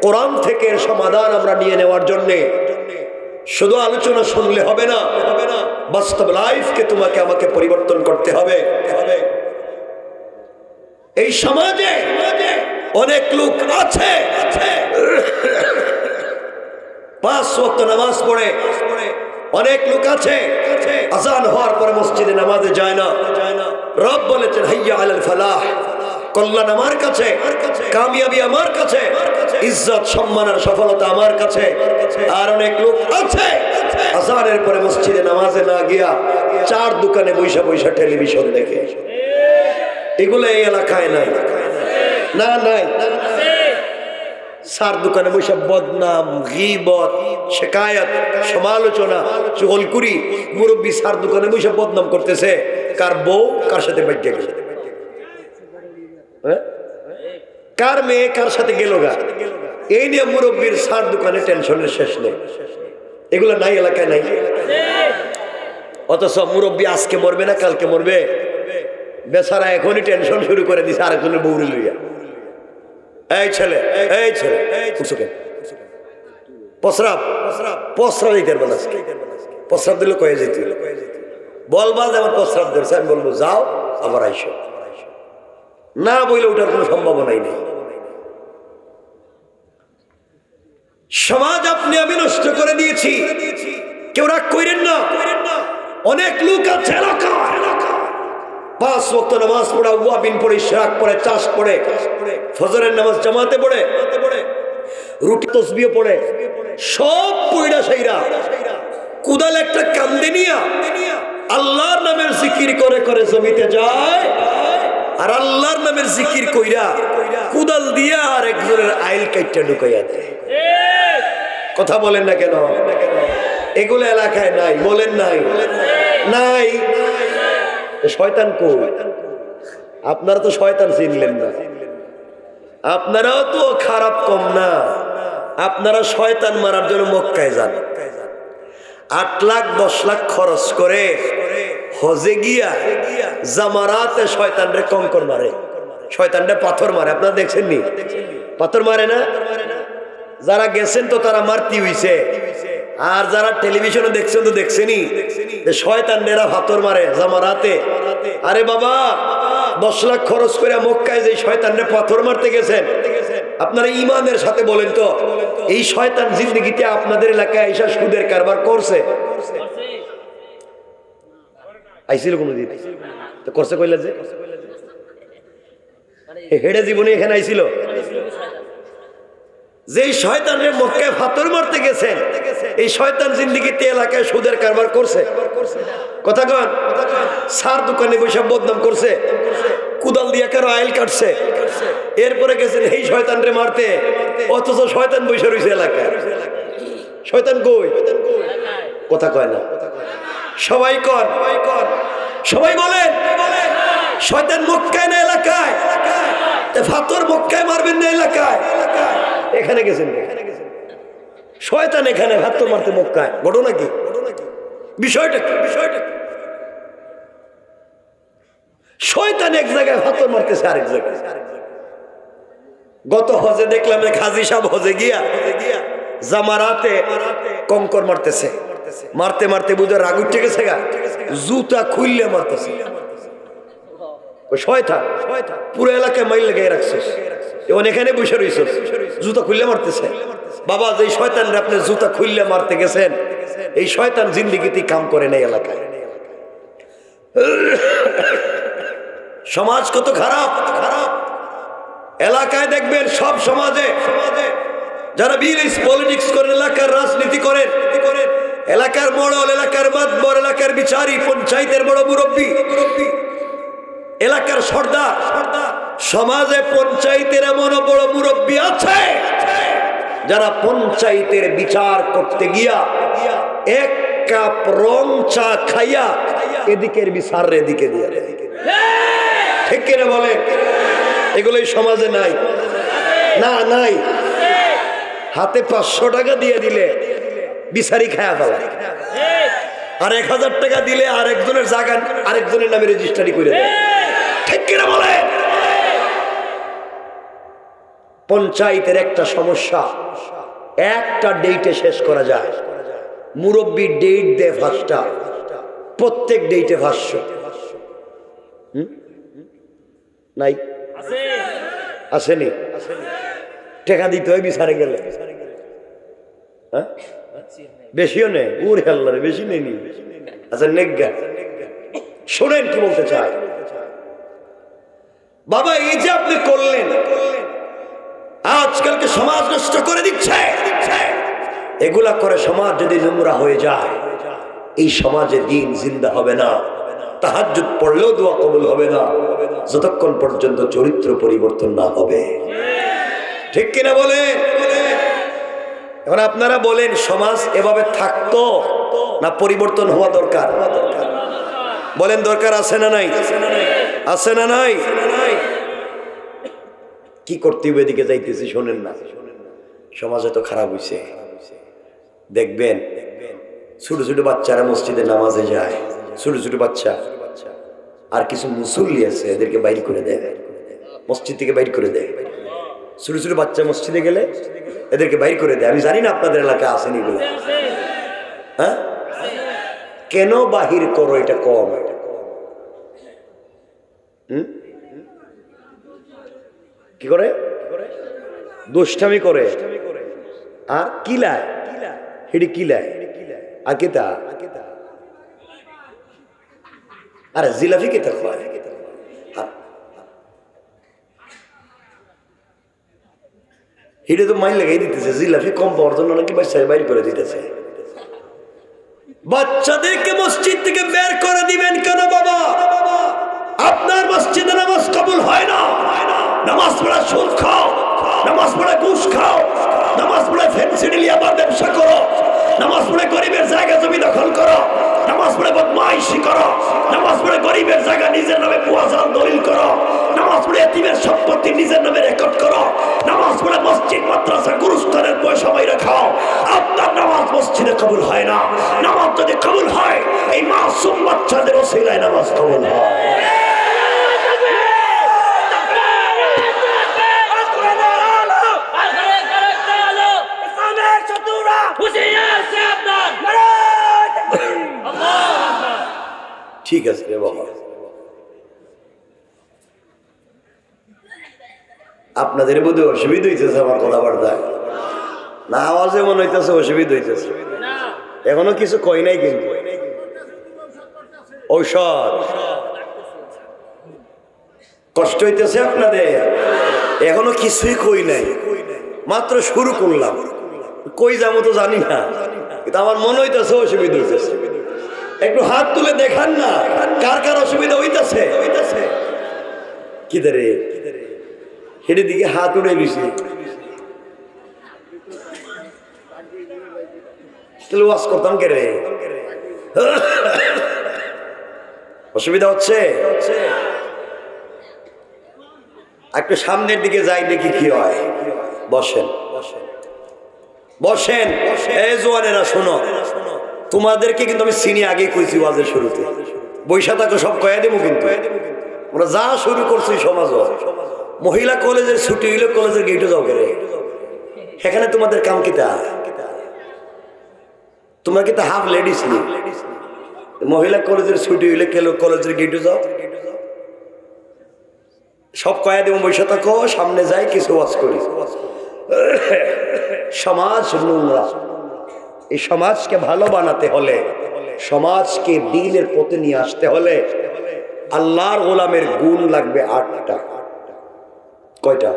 কোরআন থেকে সমাধান আমরা নিয়ে নেওয়ার জন্যে। শুধু আলোচনা শুনলে হবে না, বাস্তব লাইফকে তোমাকে আমাকে পরিবর্তন করতে হবে। এই সমাজে অনেক লোক আছে 5 ওয়াক্ত নামাজ পড়ে, অনেক লোক আছে আযান হওয়ার পরে মসজিদে নামাজে যায় না। রব বলেছেন হাইয়া আলাল ফালাহ, কল্যাণ আমার কাছে, কামিয়াবি আমার কাছে, ইজ্জত সম্মান আর সফলতা আমার কাছে। আর অনেক লোক আছে আযানের পরে মসজিদে নামাজে না গিয়া 4 দোকানে বৈশা বৈশা টেলিভিশন দেখে। এগুলো এই এলাকায় নাই, না নাই। 4 দোকানে বৈশা বদনাম, গীবত, শিকায়াত, সমালোচনা, চুগলখুরি। মুরব্বী 4 দোকানে বৈশা বদনাম করতেছে, কার বউ কার সাথে বাইকে গেল, কার মেয়ে কার সাথে গেল গা, এই নিয়ে মুরব্বীর 4 দোকানে টেনশনের শেষ নেই। এগুলো নাই, এলাকায় নাই। অথচ মুরব্বী আজকে মরবে না কালকে মরবে, বেচারা এখনই টেনশন শুরু করে দিছে আরেকজনের বউরে লইয়া। এই ছেলে, এই ছেলে, প্রস্রাব দিতে পারবো না, প্রস্রাব দিলে কয়ে যেত। বলবা যে আমার প্রস্রাব ধরছে, আমি বলবো যাও আবার আইসো, না বইলে ওঠার কোনো সম্ভাবনাই নেই। সমাজ আপনি আমি নষ্ট করে দিয়েছি, কেউ রাগ করেন না। অনেক লোক আছে এলাকায় 5 ওয়াক্ত নামাজ পড়ে, ওয়াবিন পড়ে, ইশরাক পড়ে, চাষ পড়ে, ফজরের নামাজ জামাতে পড়ে, রুটি তসবিহ পড়ে, সব পয়ডা সাইরা কুদাল একটা কান্দে নিয়া আল্লাহর নামের জিকির করে করে জমিতে যায়, আর আল্লাহর নামের জিকির কইরা কুদাল দিয়া আর একজনের আইল কাইটটা ঢুকাইয়া দেয়। কথা বলেন না কেন? এগুলো এলাকায় নাই, বলেন নাই? নাই। শয়তান কই? আপনারা তো শয়তান চিনলেন না, আপনারাও তো খারাপ কম না। আপনারা শয়তান মারার জন্য মক্কায় যান, 8 লাখ 10 লাখ খরচ করে হজে গিয়া জামারাতে শয়তানরে কঙ্কর মারে, শয়তানরে পাথর মারে। আপনারা দেখছেন নি? পাথর মারে না? যারা গেছেন তো তারা মারতি হইছে, আর যারা টেলিভিশনে দেখছেন তো দেখছেনি শয়তানরা পাথর মারে জামারাতে। আরে বাবা, 10 লাখ খরচ করে মক্কায় যে শয়তানরে পাথর মারতে গেছেন, আপনারা ইমানের সাথে বলেন তো এই শয়তান জিন্দগিতে আপনাদের এলাকায় এসে সুদের কারবার করছে? আইছিল কোনদিন? তো করছে কইলা যে হেডে জীবনে এখানে আইছিল? যে শয়তানের মক্কায় পাথর মারতে গেছেন, এই শয়তান জিন্দগিতে এলাকায় সুদের কারবার করছে? কথা কন? সার দোকানে বসে বদনাম করছে, কুদাল দিয়ে কারো আইল কাটছে, এরপরে গেছেন এই শয়তানরে মারতে, অথচ শয়তান বসে রয়েছে এলাকায়। শয়তান কই? কথা কয় না। সবাই কর, সবাই বলেন শয়তান মক্কায় না এলাকায়? পাথর মক্কায় মারবেন না এলাকায়? এখানে গেছেন, শয়তান এখানে পাথর মারতে মক্কায়। ঘটনা কি? বিষয়টা কি? শয়তান এক জায়গায় পাথর মারতেছে আরেক জায়গায়। গত হজে দেখলাম খাজি সাহেব হজে গিয়া জামারাতে কঙ্কর মারতেছে, মারতে মারতে বুঝে রাগ উঠে গেছে গা, জুতা খুললে মারতেছে। শয়তান পুরো এলাকায় মাইল লেগে রাখছে, এবং এখানে বসে রয়েছে জুতা খুললে মারতেছে। বাবা, যে শয়তানরে আপনি জুতা খুললে মারতে গেছেন, এই শয়তান জিন্দিগিতে কাম করে নাই এলাকায়। সমাজ কত খারাপ! এলাকায় দেখবেন সব সমাজে যারা বিলিস পলিটিক্স করেন, এলাকার রাজনীতি করেন, এলাকার মোড়ল, এলাকার মাতবর, এলাকার বিচারী, পঞ্চায়েতের বড় মুরব্বী, এলাকার সর্দার, সমাজে পঞ্চায়েতের এমন বড় মুরব্বী আছে যারা পঞ্চায়েতের বিচার করতে গিয়া 1 কাপ রং চা খাইয়া এদিকের বিচার এদিকে দিয়ে দেয়। ঠিক কিনা বলেন? এগুলোই সমাজে নাই? না, নাই। হাতে 500 টাকা দিয়ে দিলে বিচারি খায়া ফেলা, আর 1000 টাকা দিলে আরেকজনের জায়গা আরেকজনের নামে রেজিস্ট্রি করে দেয়। ঠিক কিনা বলে? পঞ্চায়েতের একটা সমস্যা একটা ডেটে শেষ করা যায়। মুরব্বী ডেট দেয় 5টা, প্রত্যেক ডেটে 500। নাই? আসেনি? টাকা দিতে হয় বিচারে গেলে। হ্যাঁ, বেশিও নেই। ওরে আল্লাহ, বেশি নেই। আচ্ছা, নেগা শোনেন কি বলতে চায় বাবা। এই যে আপনি করলেন, আজকালকে সমাজ নষ্ট করে দিচ্ছে। এগুলা করে সমাজ যদি নোংরা হয়ে যায়, এই সমাজে দিন জিন্দা হবে না। তাহাজ্জুদ পড়লেও দোয়া কবুল হবে না যতক্ষণ পর্যন্ত চরিত্র পরিবর্তন না হবে। ঠিক কিনা বলেন? এখন আপনারা বলেন, সমাজ এভাবে থাকতো না পরিবর্তন হওয়া দরকার? বলেন, দরকার আছে না নাই? আছে না নাই? কি করতে হবে? এদিকে যাইতেছি, শোনেন না। সমাজে তো খারাপ হইছে। দেখবেন ছোট ছোট বাচ্চারা মসজিদে নামাজে যায়, ছোট ছোট বাচ্চা, আর কিছু মুসল্লি আছে এদেরকে বাইর করে দেয়, মসজিদ থেকে বাইর করে দেয়। ছোট ছোট বাচ্চা মসজিদে গেলে এদেরকে বাইর করে দেয়। আমি জানি না আপনাদের এলাকায় আসেনি এগুলো। হ্যাঁ, কেন বাহির করো, এটা কম। কি করে? দুষ্টামি করে। আর কিলায়, হেডি কিলায়। আর কেতা? আরে জিলাপি কেতা খায়? হিডে তো মাইল লাগাই দিতেছে, জিলাপি কম পাওয়ার জন্য নাকি বাচ্চাদের বাইর করে দিতেছে। বাচ্চাদেরকে মসজিদ থেকে বের করে দিবেন কেন বাবা? আপনার মসজিদে নামাজ কবুল হয় না। নামাজ পড়া সুদ খাও, নামাজ পড়া ঘুষ খাও, নামাজ পড়ে ফ্যান্সি আবার ব্যবসা করো, নামাজ পড়ে গরিবের জায়গা জমি দখল করো, নামাজ পড়ে বদমাইশি করো, নামাজ পড়ে গরিবের জায়গা নিজের নামে ভুয়া জাল দলিল করো, নামাজ পড়ে এতিমের সম্পত্তি নিজের নামে রেকর্ড করো, নামাজ পড়ে মসজিদ মাদ্রাসা গুরুস্থানের পয়সা বাইরে খাও। আপনার নামাজ মসজিদে কবুল হয় না। নামাজ যদি কবুল হয়, এই মাসুম বাচ্চাদের ওসিলায় নামাজ কবুল হয়। ঠিক আছে রে বাবা, আপনাদের বোধহয় অসুবিধা হইতেছে আমার কথাবার্তায় না, আওয়াজে মনে হইতেছে অসুবিধা হইতেছে। এখনো কিছু কই নাই, কিন্তু ঔষধ কষ্ট হইতেছে আপনাদের, এখনো কিছুই কই নাই, মাত্র শুরু করলাম। কই যাবো তো জানি না, কিন্তু আমার মনে হইতেছে অসুবিধা হইতেছে। একটু হাত তুলে দেখান না, কার কার অসুবিধা হইতেছে? কি রে হেডের দিকে হাত উড়ে গেছি, ওয়াজ করতাম কে রে? অসুবিধা হচ্ছে? একটু সামনের দিকে যাই, দেখি কি হয়। বসেন বসেন। এই জোয়ানেরা শোনো, তোমাদেরকে কিন্তু আমি চিনি আগেই কইছি ওয়াজের শুরুতে। বৈশা থাকো সব কয়া দেবো, কিন্তু আমরা যা শুরু করছি সমাজ। মহিলা কলেজের ছুটি হইলে কলেজের গেটে যাও করে, এখানে তোমাদের কাম কিতা? তোমরা কি তা হাফ লেডিস নি? মহিলা কলেজের ছুটি হইলে কলেজের গেটে যাও, সব কয়া দেবো। বৈশা থাকো, সামনে যাই, কিছু ওয়াজ করি। সমাজ নোংরা, এই সমাজকে ভালো বানাতে হলে, সমাজকে দ্বীনের পথে নিয়ে আসতে হলে আল্লাহর গোলামের গুণ লাগবে 8টা। কয়টা?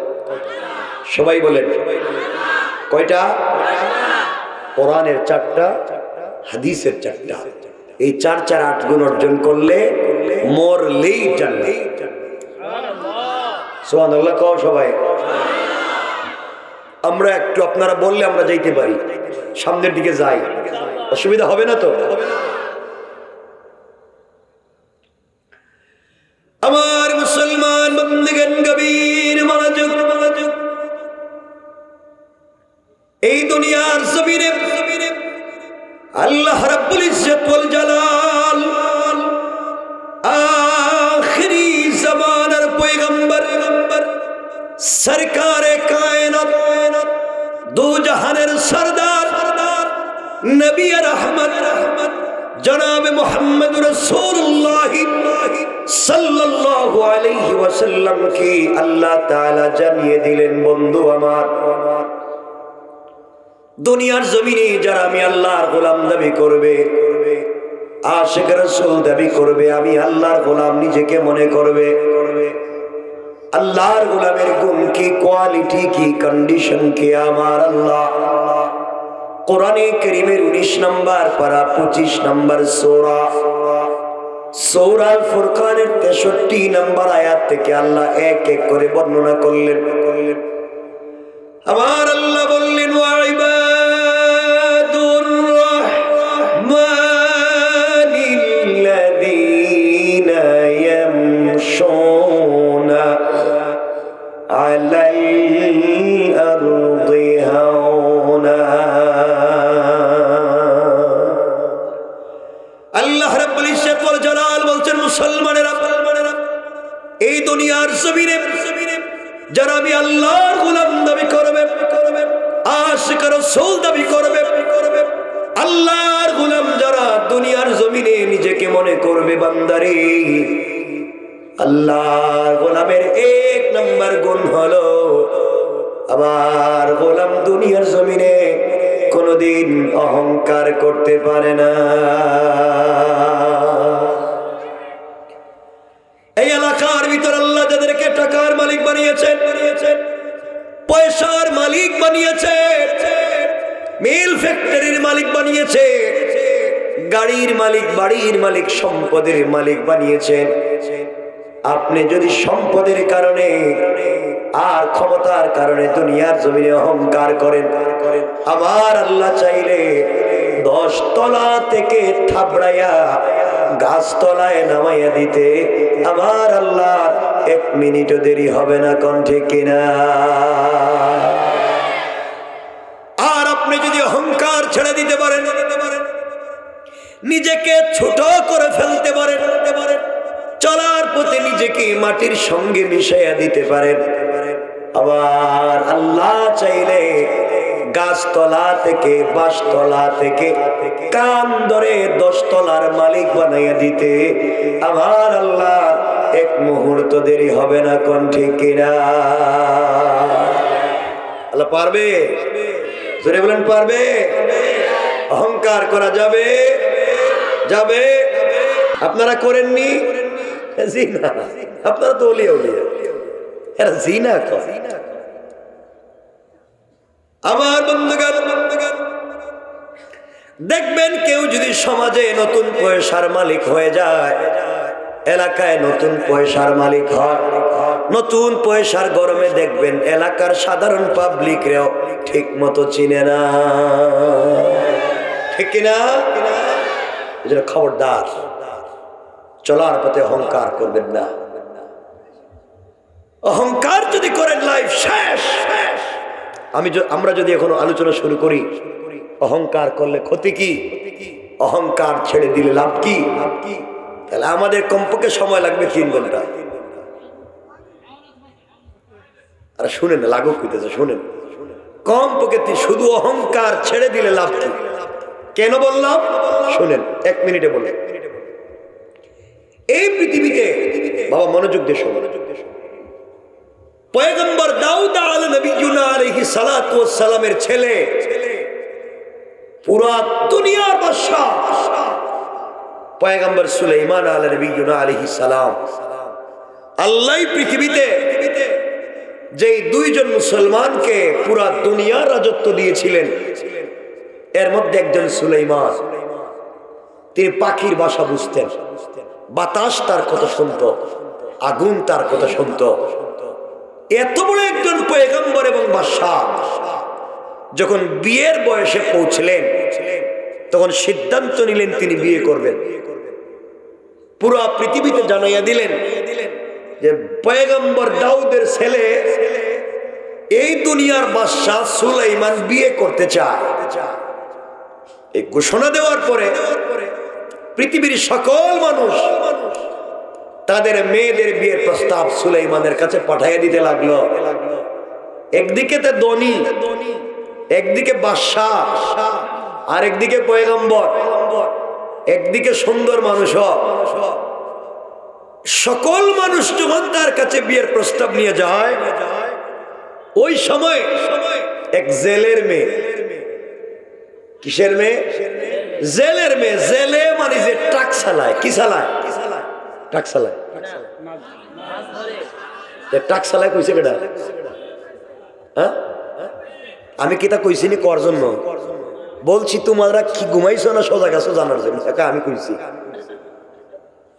সবাই বলেন কয়টা? কোরআনের 4টা, হাদিসের 4টা। এই 4 4 8 গুণ অর্জন করলে মরলেই জান্নাত। সুবহানাল্লাহ কও সবাই। আমরা একটু আপনারা বললে আমরা যাইতে পারি, সামনের দিকে যাই, অসুবিধা হবে না তো? আমার মুসলমান বন্ধুগণ, গভীর মনোযোগ। এই দুনিয়ার জমিনে আল্লাহ রাব্বুল ইজ্জত ওয়াল জালাল আখিরি জামানার পয়গম্বর সরকারে কায়নাত, দু জাহানের সরদার নবী রহমত জনাব মুহাম্মদ রাসূলুল্লাহ সাল্লাল্লাহু আলাইহি ওয়াসাল্লাম কে আল্লাহ তাআলা জানিয়ে দিলেন, বন্ধু আমার, দুনিয়ার জমিনে যারা আমি আল্লাহর গোলাম দাবি করবে, আশিক রাসূল দাবি করবে, আমি আল্লাহর গোলাম নিজেকে মনে করবে, আল্লাহর গোলামের গুণ কি, কোয়ালিটি কি, কন্ডিশন কি আমার আল্লাহ কোরআনে কারীমের 19 নম্বর পারা 25 নম্বর সূরা আল ফুরকানের 63 নম্বর আয়াত থেকে আল্লাহ এক এক করে বর্ণনা করলেন। আমার আল্লাহ বললেন, ওয়া ইবাদুর রাহমানিল্লাযীনা ইয়ামশুনা আলাল আরদি হাওনা। আল্লাহ রাব্বুল ইজ্জত ওয়াল জালাল বলছেন, মুসলমানেরা, এই দুনিয়ার জমিনে যারা আমি আল্লাহর গোলাম দাবি করবে, আশিক রাসূল দাবি করবে, আল্লাহর গোলাম যারা দুনিয়ার জমিনে নিজেকে মনে করবে বান্দারে, আল্লাহর গোলামের এক নাম্বার গুণ হলো আমার গোলাম দুনিয়ার জমিনে কোনদিন অহংকার করতে পারে না। এই এলাকার ভিতর আল্লাহ যাদেরকে টাকার মালিক বানিয়েছেন, পয়সার মালিক বানিয়েছে, মিল ফ্যাক্টরির মালিক বানিয়েছে, গাড়ির মালিক, বাড়ির মালিক, সম্পদের মালিক বানিয়েছেন, আপনি যদি সম্পদের কারণে আর ক্ষমতার কারণে দুনিয়ার জমিনে অহংকার করেন, আবার আল্লাহ চাইলে 10 তলা থেকে থাবড়াইয়া গাছতলায় নামাইয়া দিতে আমার আল্লাহ 1 মিনিটও দেরি হবে না। কোন ঠিক কিনা? আর আপনি যদি অহংকার ছেড়ে দিতে পারেন, নিজেকে ছোট করে ফেলতে পারেন, চলার পথে নিজেকে মাটির সঙ্গে মিশাইয়া দিতে পারেন, আবার আল্লাহ চাইলে গাছতলা থেকে, বাঁশতলা থেকে কান ধরে 10 তলার মালিক বানাইয়া দিতে আমার আল্লাহ 1 মুহূর্ত দেরি হবে না। কোন ঠিক কিনা? আল্লাহ পারবে? জোরে বলেন পারবে? অহংকার করা যাবে? যাবে? আপনারা করেননি? জিনা, আপনারা তো ওলিয়া ওলিয়া, এরা জিনা করে। আমার বন্ধুগণ, দেখবেন কেউ যদি সমাজে নতুন পয়সার মালিক হয়ে যায়, এলাকায় নতুন পয়সার মালিক হয়, নতুন পয়সার গরমে দেখবেন এলাকার সাধারণ পাবলিক রেও ঠিক মতো চিনে না। ঠিক কিনা? এজন্য খবরদার, চলার পথে অহংকার করবেন না। অহংকার যদি করেন লাইফ শেষ। আমরা যদি এখন আলোচনা শুরু করি অহংকার করলে ক্ষতি কি, অহংকার ছেড়ে দিলে লাভ কি, তাহলে আমাদের কমপক্ষে সময় লাগবে 3 ঘন্টা। আর শুনেন না, লাগুক হইতেছে, শুনেন, কমপক্ষে শুধু অহংকার ছেড়ে দিলে লাভ কি, কেন বললাম শুনেন, 1 মিনিটে বলে। এই পৃথিবীতে বাবা মনোযোগ দিয়ে শুনুন, পয়গম্বর দাউদ আলাইহিস সালাতু ওয়াস সালামের ছেলে, পুরা দুনিয়ার বাদশা পয়গম্বর সুলাইমান আলাইহিস সালাম, আল্লাহ পৃথিবীতে যেই 2 জন মুসলমানকে পুরা দুনিয়ার রাজত্ব দিয়েছিলেন, এর মধ্যে একজন সুলাইমান। তিনি পাখির ভাষা বুঝতেন, বাতাস তার কথা শুনত, আগুন তার কথা শুনত। এত বড় একজন পয়গম্বর এবং বাদশা যখন বিয়ের বয়সে পৌঁছলেন, তখন সিদ্ধান্ত নিলেন তিনি বিয়ে করবেন। পুরো পৃথিবীতে জানাইয়া দিলেন যে পয়গম্বর দাউদের ছেলে এই দুনিয়ার বাদশা সুলাইমান বিয়ে করতে চায়। এই ঘোষণা দেওয়ার পরে পৃথিবীর সকল মানুষ তাদের মেয়েদের বিয়ের প্রস্তাব সুলাইমানের কাছে পাঠাইয়া দিতে লাগলো। একদিকে তো ধনী, একদিকে বাদশা, আর একদিকে পয়গম্বর, একদিকে সুন্দর মানুষ। সকল মানুষ যখন তার কাছে বিয়ের প্রস্তাব নিয়ে যায়, ওই সময় এক জেলের মেয়ে, কিসের মেয়ে? জেলের মেয়ে। জেলে মানে যে ট্রাক চালায়, কি চালায়? ট্রাক চালায়। ট্রাক চালায় কইছে কেডা? হ্যাঁ, আমি কিতা কইছি নি কর জন্য বলছি? তোমরা কি ঘুমাইছো না সোজা গেছো জানার জন্য? আমি কইছি,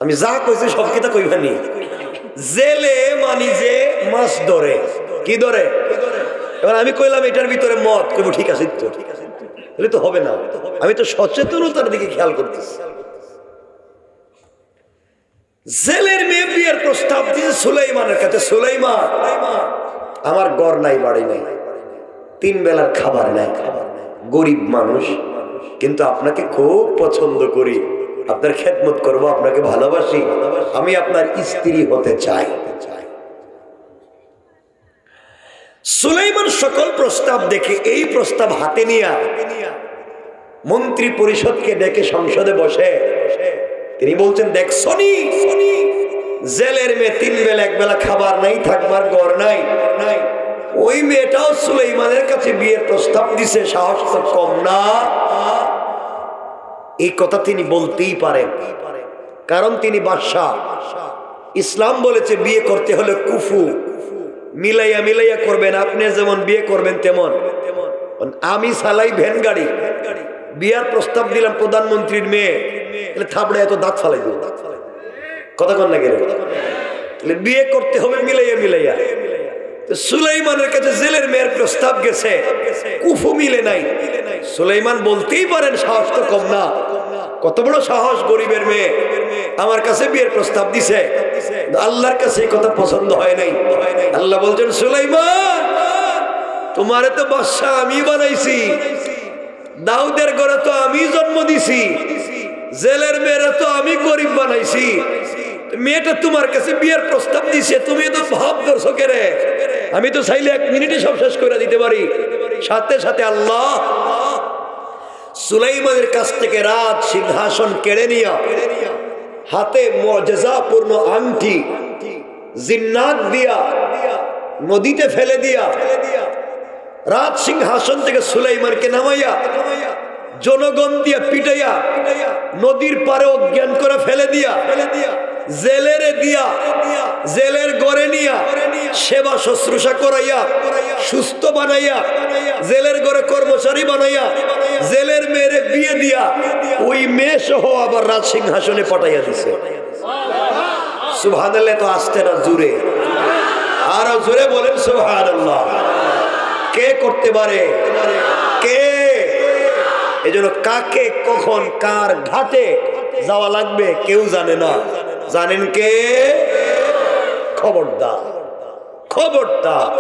আমি যা কইছি সব কিতা কইবানি। জেলে মানে যে মাছ ধরে, কি ধরে? এবার আমি কইলাম এটার ভিতরে মদ, কইব ঠিক আছে তো, তাহলে তো হবে না। আমি তো সচেতনতার দিকে খেয়াল করতেছি। জেলের মেয়ে বিয়ের প্রস্তাব দিয়েছে সুলাইমানের কাছে। সুলাইমান, আমার ঘর নাই, বাড়ি নাই, 3 বেলার খাবার নাই, গরিব মানুষ, কিন্তু আপনাকে খুব পছন্দ করি, আপনার খেদমত করব, আপনাকে ভালোবাসি, আমি আপনার স্ত্রী হতে চাই। সুলাইমান সকল প্রস্তাব দেখে এই প্রস্তাব হাতে নিয়ে মন্ত্রী পরিষদকে ডেকে সংসদে বসে তিনি বলছেন, দেখছনি জেলের মেয়ে 3 বেলা 1 বেলা খাবার নাই, থাকবার ঘর নাই, ওই মেয়েটাও সুলাইমানের কাছে বিয়ের প্রস্তাব দিছে, সাহস তো কম না। এই কথা তিনি বলতেই পারেন, কারণ তিনি বাদশা। ইসলাম বলেছে বিয়ে করতে হলে কুফু মিলাইয়া মিলাইয়া করবেন, আপনি যেমন বিয়ে করবেন তেমন। আমি চালাই ভ্যান গাড়ি, বিয়ার প্রস্তাব দিলাম প্রধানমন্ত্রীর মেয়ে, থাবড়ে এত দাঁত ফালাই দিল, কথা কন না গেলে বিয়ে করতে হবে মিলাইয়া মিলাইয়া। সুলাইমানের কাছে জেলের মেয়ের প্রস্তাব গেছে, কুফু মিলে নাই। সুলাইমান বলতেই পারেন, সাহস তো কম না, কত বড় সাহস, গরিবের মেয়ে আমার কাছে বিয়ের প্রস্তাব দিছে। আল্লাহর কাছে এই কথা পছন্দ হয় নাই। আল্লাহ বলছেন, সুলাইমান তোমারে তো বাদশা আমি বানাইছি, দাউদের ঘরে তো আমি জন্ম দিছি, জেলের মেয়েরা তো আমি গরিব বানাইছি, মেয়েটা তোমার কাছে বিয়ের প্রস্তাব দিছে, তুমি তো ভাব ধরছো কেরে? আমি তো চাইলে 1 মিনিটে সব শেষ করে দিতে পারি। সাথে সাথে আল্লাহ সুলাইমানের কাছ থেকে রাজ সিংহাসন কেড়ে নিয়া হাতে মুআজিজাপূর্ণ আংটি জিন্নাত দিয়া নদীতে ফেলে দিয়া রাজ সিংহাসন থেকে সুলাইমানকে নামাইয়া জনগণ দিয়া পিটাইয়া নদীর পারে অজ্ঞান করে ফেলে দিয়া জেলেরে দিয়া জেলের ঘরে নিয়া সেবা শুশ্রূষা করাইয়া সুস্থ বানাইয়া জেলের ঘরে কর্মচারী বানাইয়া জেলের মেয়েরে বিয়ে দিয়া ওই মেয়ে সহ আবার রাজ সিংহাসনে পাঠাইয়া দিছে। সুবহানাল্লাহ তো আসতে না জুড়ে, আরো জোরে বলেন সুবহানাল্লাহ। কে করতে পারে? কে? এজন্য কাকে কখন কার ঘাটে যাওয়া লাগবে কেউ জানে না। জানেন কে? খবরদার, খবরদার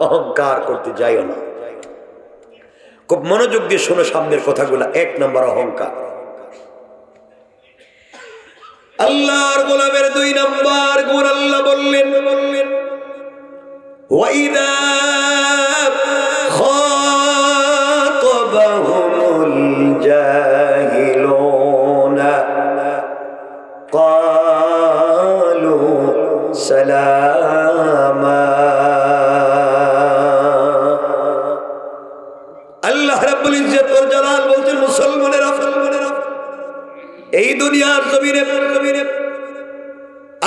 অহংকার করতে যাইও না। খুব মনোযোগ দিয়ে শোনো সামনের কথাগুলো। 1 নম্বর অহংকার। আল্লাহর গোলামের 2 নম্বর গুণ আল্লাহ বললেন, ওয়াইদা খাতাবাহুমুল জাহিলুনা ক্বালু সালামা। আল্লাহ রাব্বুল ইজ্জত ওয়াল জালাল বলছেন, মুসলমানেরা এই দুনিয়ার জমিনে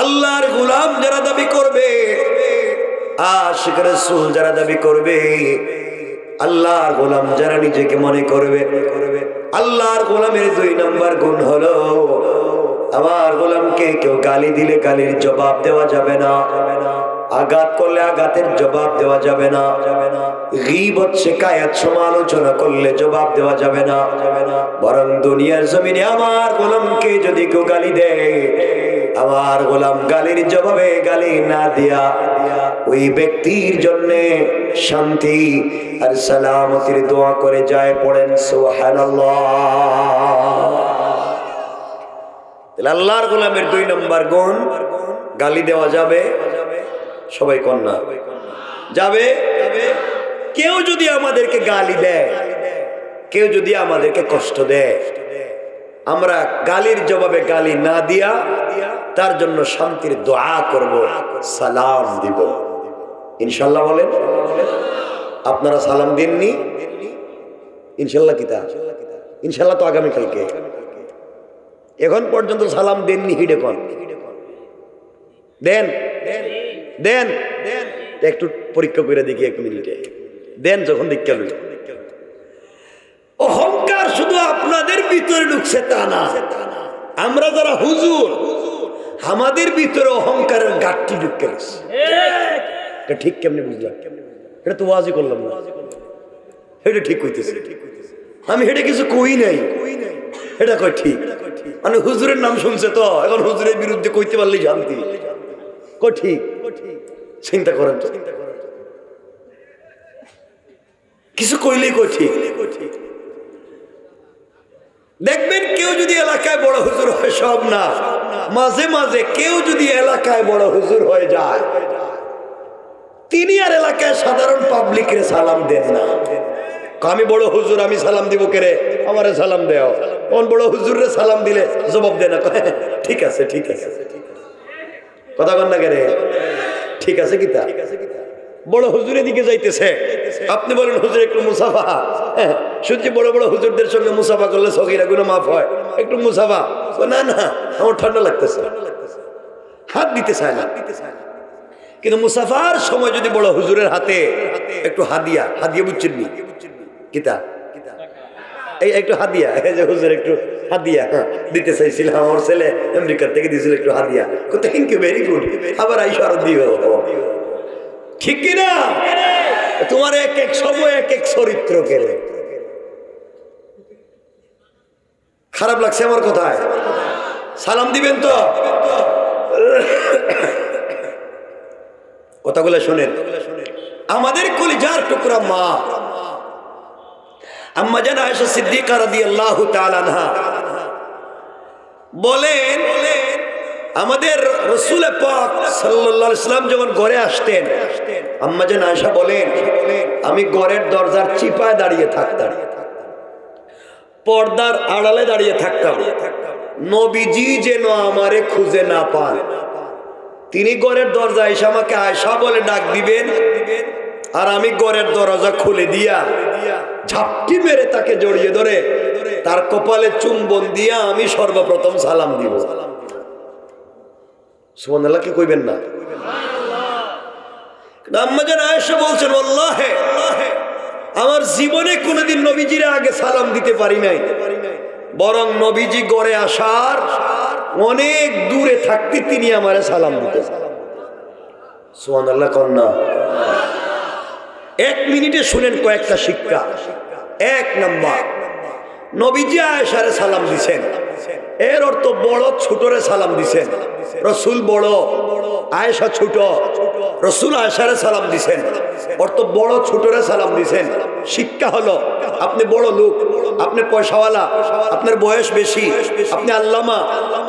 আল্লাহর গোলাম যারা দাবি করবে, আশিক রাসূল যারা দাবি করবে, আল্লাহর গোলাম যারা নিজেকে মনে করবে, আল্লাহর গোলামের 2 নম্বর গুণ হলো, আমার গোলামকে কেউ গালি দিলে গালির জবাব দেওয়া যাবে না, আঘাত করলে আঘাতের জবাব দেওয়া যাবে না, গীবত শিকায়াত সমালোচনা করলে জবাব দেওয়া যাবে না। বরং দুনিয়ার জমিনে আমার গোলামকে যদি কেউ গালি দেয়, আমার গোলাম গালির জবাবে গালি না দিয়া ওই ব্যক্তির জন্য শান্তি আর সালামতির দোয়া করে যায়। পড়েন সুবহানাল্লাহ। আল্লাহর গোলামের 2 নম্বর গুণ, গালি দেওয়া যাবে, সবাই কন্যা যাবে। কেউ যদি আমাদেরকে গালি দেয়, কেউ যদি আমাদেরকে কষ্ট দেয়, আমরা গালির জবাবে গালি না দিয়া তার জন্য শান্তির দোয়া করব, সালাম দিব ইনশাল্লাহ। বলেন, আপনারা সালাম দেননি ইনশাল্লাহ? কিতা ইনশাল্লাহ তো আগামীকালকে। এখন পর্যন্ত সালাম দেননি, হিডে কোন দেন দেন একটু পরীক্ষা করে দেখি 1 মিনিটে দেন। যখন দীক্ষা লই, অহংকার শুধু আপনাদের ভিতরে ঢুকছে তা না, আমরা যারা হুজুর আমাদের ভিতরে অহংকারের গাঁটটি ঢুকে গেছে। এটা ঠিক কেমনে বুঝলাম? এটা তো ওয়াজি করলাম না, এটা ঠিক হইতেছে। আমি এটা কিছু কই নাই, এটা কই ঠিক। মানে হুজুরের নাম শুনছে তো এখন হুজুরের বিরুদ্ধে কইতে পারলেই শান্তি। কই ঠিক? চিন্তা করেন তো, কিছু কইলেই কই ঠিক। দেখবেন কেউ যদি এলাকায় বড় হুজুর হয়, সব না, মাঝে মাঝে কেউ যদি এলাকায় বড় হুজুর হয়ে যায়, তিনি আর এলাকায় সাধারণ পাবলিকের সালাম দেন না। আমি বড় হুজুর, আমি সালাম দিব কেরে, আমারে সালাম দেও। কোন বড় হুজুরে সালাম দিলে জবাব দেয় না, ঠিক আছে ঠিক আছে, কথা কন না কেরে, ঠিক আছে কিতা। বড় হুজুরের দিকে যাইতেছে, আপনি বলেন হুজুর একটু মুসাফা। শুনছি বড় বড় হুজুরদের সঙ্গে মুসাফা করলে সগীরা গুনাহ মাফ হয়, একটু মুসাফা। না না, আমার ঠান্ডা লাগতেছে, হাত দিতে চায় না। কিন্তু মুসাফার সময় যদি বড় হুজুরের হাতে একটু হাদিয়া, হাদিয়া বুঝছেন নি কিতা, এই একটু হাদিয়া, এই যে হুজুর একটু হাদিয়া দিতে চাইছিলাম, আমার ছেলে আমেরিকার থেকে দিয়েছিল একটু হাদিয়া, থ্যাংক ইউ ভেরি গুড, আবার আইসো আরো দিও, ঠিক কিনা? তোমার এক এক সময় এক এক চরিত্র কেড়ে। খারাপ লাগছে আমার কথায়? সালাম দিবেন তো? কথাগুলো শোনেন। আমাদের কলিজার টুকরা মা আম্মা জান আয়েশা সিদ্দিকা রাদিয়াল্লাহু তাআলা আনহা বলেন, আমাদের রাসূল পাক সাল্লাল্লাহু আলাইহি সাল্লাম যখন ঘরে আসতেন, আম্মা জান আয়েশা বলেন, আমি ঘরের দরজার চিপায় দাঁড়িয়ে থাকতাম, পর্দার আড়ালে দাঁড়িয়ে থাকতাম, নবীজি যেন আমারে খুঁজে না পান। তিনি ঘরের দরজা এসে আমাকে আয়েশা বলে ডাক দিবেন, আর আমি ঘরের দরজা খুলে দিয়া ঝাপটি মেরে তাকে জড়িয়ে ধরে তার কপালে চুম্বন দিয়া আমি সর্বপ্রথম সালাম দিব। সুবহানাল্লাহ কি কইবেন না? আম্মা জান আয়েশা বলছেন, আল্লাহে আমার জীবনে কোনোদিন নবীজির আগে সালাম দিতে পারি নাই, বরং নবীজি ঘরে আসার অনেক দূরে থাকতে তিনি আমারে সালাম দিতেন। সুবহানাল্লাহ কন্যা। এক মিনিটে শুনেন কয়েকটা শিক্ষা। এক নাম্বার, নবীজি আয়েশারে সালাম দিছেন, এর অর্থ বড় ছোটরে সালাম দিছেন। রসুল বড়, আয়েশা ছোট, রসুল আয়েশারে সালাম দিছেন, অর্থ বড় ছোটরে সালাম দিছেন। শিক্ষা হলো, আপনি বড় লোক, আপনি পয়সাওয়ালা, আপনার বয়স বেশি, আপনি আল্লামা,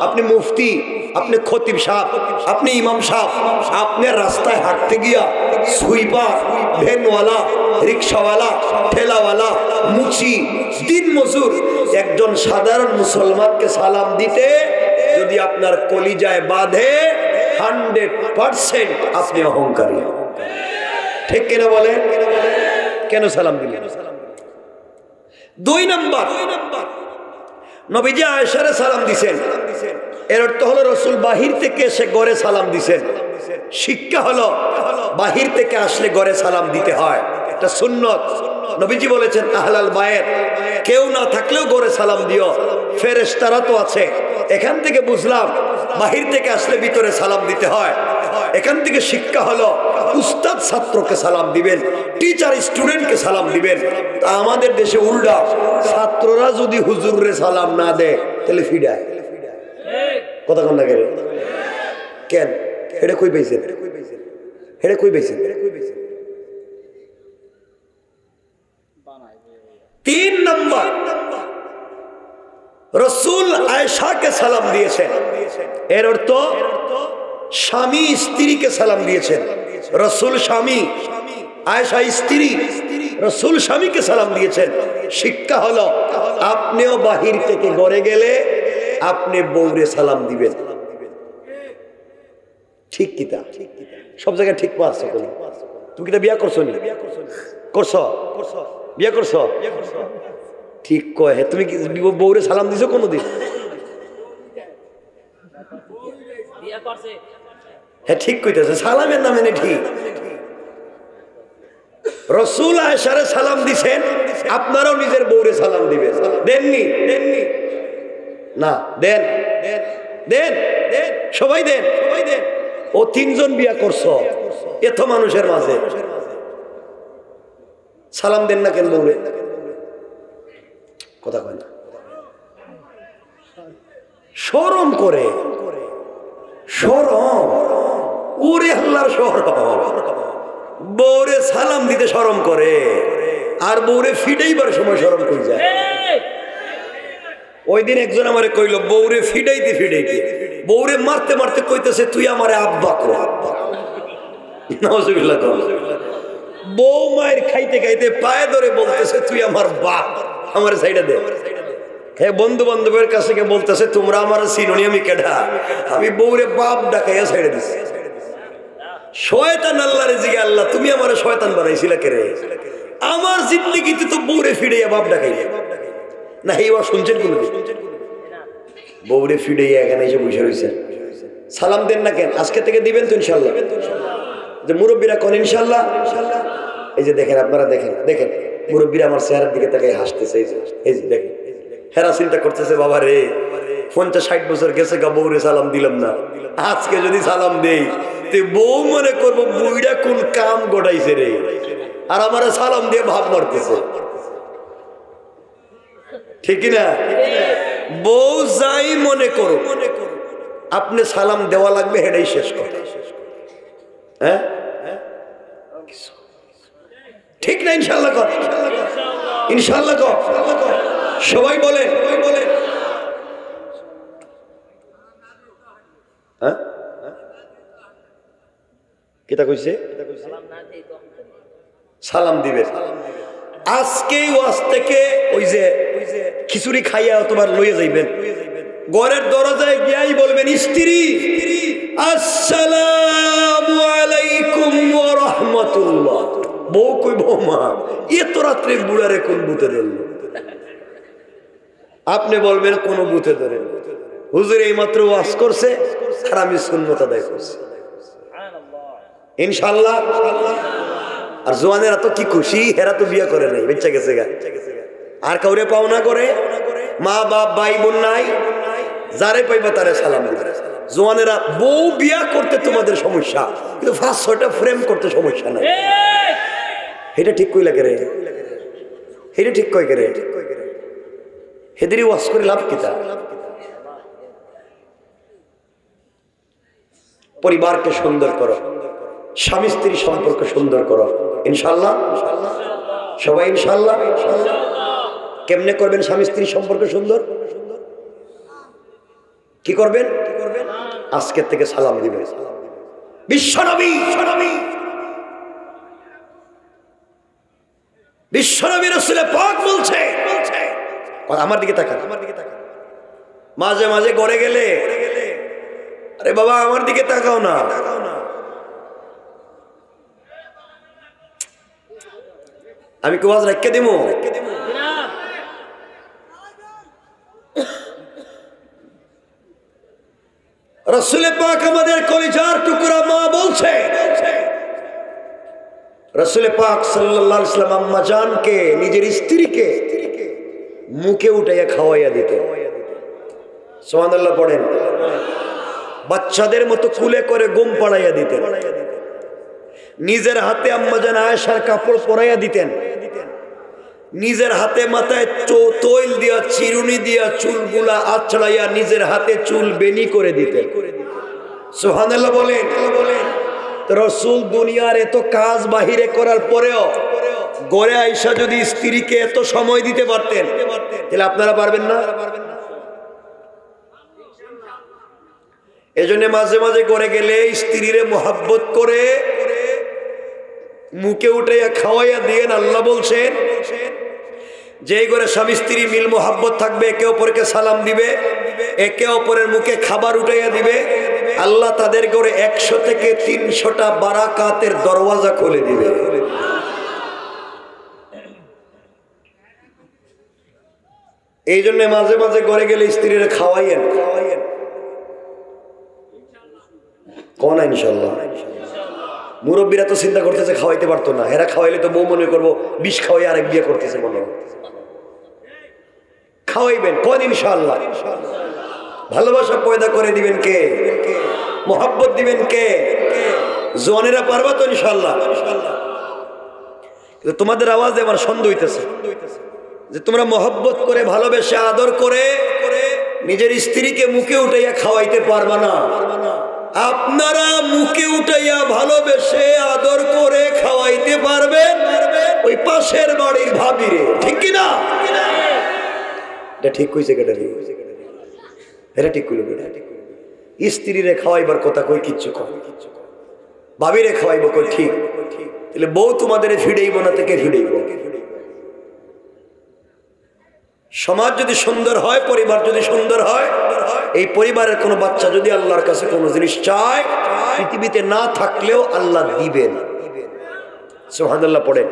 আপনি মুফতি, আপনি খতিব সাহেব, আপনি ইমাম সাহেব, আপনার রাস্তায় হাঁটতে গিয়া সুইপার, ভ্যানওয়ালা, রিক্সাওয়ালা, ঠেলাওয়ালা, মুচি, দিন মজুর একজন সাধারণ মুসলমানকে সালাম দিতে যদি আপনার কলিজায় বাঁধে, 100% আপনি অহংকারী। ঠিক কিনা বলেন? কেন সালাম দিলেন? দুই নাম্বার, নবীজি আয়েশারে সালাম দিছেন, এর অর্থ হলো রসুল বাহির থেকে এসে ঘরে সালাম দিছেন। শিক্ষা হলো, বাহির থেকে আসলে ঘরে সালাম দিতে হয়, এটা সুন্নত। নবীজি বলেছেন, আহলাল বায়েত, কেউ না থাকলেও ঘরে সালাম দিও, ফেরেশতারা তো আছে। এখান থেকে বুঝলাম বাহির থেকে আসলে ভিতরে সালাম দিতে হয়। এখান থেকে শিক্ষা হলো, উস্তাদ ছাত্রকে সালাম দিবেন, টিচার স্টুডেন্টকে সালাম দিবেন। তা আমাদের দেশে উল্টা, ছাত্ররা যদি হুজুররে সালাম না দেয় তাহলে ফিডায়। কথা কন না কেন? কেন? এটা কই পাইছেন? এটা কই পাইছেন? তিন নম্বর, রসুল আয়েশাকে সালাম দিয়েছেন, এর অর্থ স্বামী স্ত্রীকে সালাম দিয়েছেন। রসুল স্বামী, আয়েশা স্ত্রী, রসুল স্বামীকে সালাম দিয়েছেন। শিক্ষা হলো, আপনিও বাহির থেকে ঘরে গেলে আপনি বউরে সালাম দিবেন। ঠিক কিতা? সব জায়গায় ঠিক পাচ্ছ? তুমি কিটা বিয়া করছো নি? করছ? বিয়া করছ? ঠিক কয়, তুমি কি বউরে সালাম দিছো কোনোদিন? হ্যাঁ ঠিক কইতেছে, সালামের নামে ঠিক। রসুল আয়েশারে সালাম দিছেন, আপনারাও নিজের বউরে সালাম দিবেন। দেননি? না, দেন দেন দেন, সবাই দেন, সবাই দেন। ও তিনজন বিয়া করছ, এত মানুষের মাঝে সালাম দেন না কেন বউরে? কথা কয় না, শরম করে, শরম, ওরে আল্লাহর শরম। বউরে সালাম দিতে শরম করে, আর বউরে ফিডাইবার সময় শরম করে যায়। ওই দিন একজন আমারে কইল, বউরে ফিডাইতে ফিডাইতে বউরে মারতে মারতে কইতেছে, তুই আমারে আব্বা কো। নাউজুবিল্লাহ। বউ মায়ের খাইতে খাইতে পায়ে ধরে বলতেছে তুই আমার বাপ, আমার সাইডে দে। হ্যাঁ, বন্ধু বান্ধবের কাছে গিয়ে বলতেছে তোমরা আমার চিনোনি, আমি কেডা? আমি বউরে বাপ ডাকাইয়া সাইডে দিছি। শয়তান আল্লাহরে জিগে, আল্লাহ তুমি আমার শয়তান বানাইছিলা কে রে? আমার জিন্দেগিতে তো বউরে ফিরাইয়া বাপ ডাকাইয়া না। এই ওয়া শুনছেন কোন? বউরে ফিরাইয়া এখানে এসে বসে রয়েছে। সালাম দেন না কেন? আজকে থেকে দিবেন তো ইনশাল্লাহ। যে মুরব্বীরা কোন ইনশাল্লাহ। এই যে দেখেন, আপনারা দেখেন, দেখেন মুরব্বীরা আমার চেহারার দিকে তাকাই হাসতেছে। এই যে দেখেন, হেরা চিন্তা করতেছে বাবা রে 50-60 বছর গেছে গা, বউরে সালাম দিলাম না, আজকে যদি সালাম দেই তে বউ মনে করবো বুইড়া কোন কাম গোটাইছে রে, আর আমার সালাম দিয়ে ভাব মারতেছে। ঠিক না? বউ যাই মনে করো, আপনি সালাম দেওয়া লাগবে, হেডাই শেষ কথা। হ্যাঁ, ঠিক না? ইনশাল্লাহ কর, ইনশাল্লাহ কর, সবাই বলে। হ্যাঁ, কিতা কইছে? সালাম দিবে। আজকেই ওয়াজ থেকে ওই যে খিচুড়ি খাইয়া তোমার লইয়া যাইবেন, ঘরের দরজায় গিয়াই বলবেন স্ত্রী আসসালামু আলাইকুম ওয়া রাহমাতুল্লাহ। বউ কই বৌমা এত রাত্রে বুড়ারে কোন বুতে ধরল? আপনি বলবেন কোন বুতে ধরেন, হুজুর এই মাত্র ওয়াজ করছে আর আমি সুন্নত আদায় করছি ইনশাআল্লাহ। আর জোয়ানেরা তো কি খুশি, হেরা তো বিয়ে করে নাই, বেঁচে গেছে গা, আর কাউরে পাওনা করে, মা বাপ ভাই বোন নাই, যারে পাইবা তারে সালাম দিবে। জোয়ানেরা বউ বিয়া করতে তোমাদের সমস্যা, কিন্তু 5-6টা ফ্রেম করতে সমস্যা নাই। এটা ঠিক কই লাগে রে, এটা ঠিক কই করে, হেদেরই ওয়াজ করে লাভ কিতা? পরিবারকে সুন্দর করো, স্বামী স্ত্রী সম্পর্ক সুন্দর করো ইনশাল্লাহ। সবাই ইনশাল্লাহ। কেমনে করবেন স্বামী স্ত্রী সম্পর্ক সুন্দর? কি করবেন? আজকের থেকে সালাম দিবেন। বিশ্বনবী রাসূল পাক বলছে, আমার দিকে তাকান, মাঝে মাঝে ঘরে গেলে আরে বাবা আমার দিকে তাকাও না, আমি কি ওয়াজ রেখে দিব? রাসূল পাক আমাদের কলিজার টুকরা মা বলছে, রাসূল পাক সাল্লাল্লাহু আলাইহি ওয়াসাল্লাম আম্মা জানকে নিজের স্ত্রীকে মুখে উঠাইয়া খাওয়াইয়া দিত। সুবহানাল্লাহ পড়েন। বাচ্চাদের মতো কুলে করে ঘুম পাড়াইয়া দিতেন, নিজের হাতে আম্মা জান আয়েশার কাপড় পরাইয়া দিতেন, নিজের হাতে মাথায় তৈল দিয়া চিরুনি দিয়া চুলগুলা আছড়াইয়া নিজের হাতে চুল বেনি করে দিতেন। সুবহানাল্লাহ বলেন। রাসূল দুনিয়ার এত কাজ বাহিরে করার পরেও ঘরে আয়েশা যদি স্ত্রীকে এত সময় দিতে পারতেন, তাহলে আপনারা পারবেন না? এজন্য মাঝে মাঝে ঘরে গেলে স্ত্রীরে মোহাব্বত করে মুখে উঠাইয়া খাওয়াইয়া দিয়েন। আল্লাহ বলছেন যে ঘরে স্বামী স্ত্রী মিল মোহাব্বত থাকবে, একে অপরকে সালাম দিবে, একে অপরের মুখে খাবার উঠাইয়া দিবে, আল্লাহ তাদের ঘরে 100 থেকে 300টা বারাকাতের দরওয়াজা খুলে দিবে। এই জন্য মাঝে মাঝে ঘরে গেলে স্ত্রীরা খাওয়াইয়েন কোন ইনশাল্লাহ। মুরব্বীরা তো চিন্তা করতেছে খাওয়াইতে পারতো না, এরা খাওয়াইলে তো বউ মনে করবো বিষ খাওয়াই আরেক বিয়ে করতেছে মনে হয়। খাওয়াইবেন কোন ইনশাল্লাহ। ভালোবাসা পয়দা করে দিবেন কে? মোহাব্বত দিবেন কে? জোয়ানেরা পারবা তো ইনশাল্লাহ। কিন্তু তোমাদের আওয়াজে আমার সন্দেহ হইতেছে যে তোমরা মোহাব্বত করে ভালোবেসে আদর করে নিজের স্ত্রীকে মুখে উঠাইয়া খাওয়াইতে পারবা না। আপনারা মুখে উঠাইয়া ভালোবেসে আদর করে খাওয়াইতে পারবেন ওই পাশের বাড়ির ভাবিরে, ঠিক কিনা? এটা ঠিক কইছে কেটে, এটা ঠিক কইল কেটে। স্ত্রীরে খাওয়াইবার কথা কই কিচ্ছু কয়, ভাবিরে খাওয়াইব কই ঠিক, তাহলে বউ তোমাদের ফিরেইব না থেকে ফিরেইব? সমাজ যদি সুন্দর হয়, পরিবার যদি সুন্দর হয়, এই পরিবারের কোনো বাচ্চা যদি আল্লাহর কাছে কোনো জিনিস চায়, পৃথিবীতে না থাকলেও আল্লাহ দিবেন। সুবহানাল্লাহ পড়েন।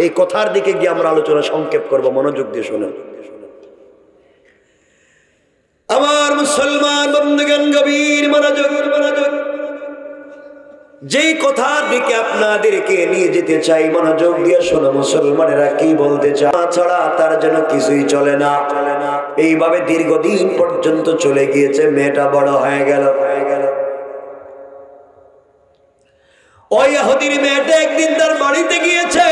এই কথার দিকে গিয়ে আমরা আলোচনা সংক্ষেপ করব, মনোযোগ দিয়ে শোনেন। আমার মুসলমান বন্ধুগণ, গভীর মনোযোগ। যেই কথার দিকে আপনাদেরকে নিয়ে যেতে চাই, মনোযোগ দিয়ে শোনো মুসলমানেরা কি বলতে চায়। ছাড়া তার জন্য কিছুই চলে না। এইভাবে দীর্ঘদিন পর্যন্ত চলে গিয়েছে, মেয়েটা বড় হয়ে গেল। ওই ইহুদির মেয়েটা একদিন তার বাড়িতে গিয়েছে।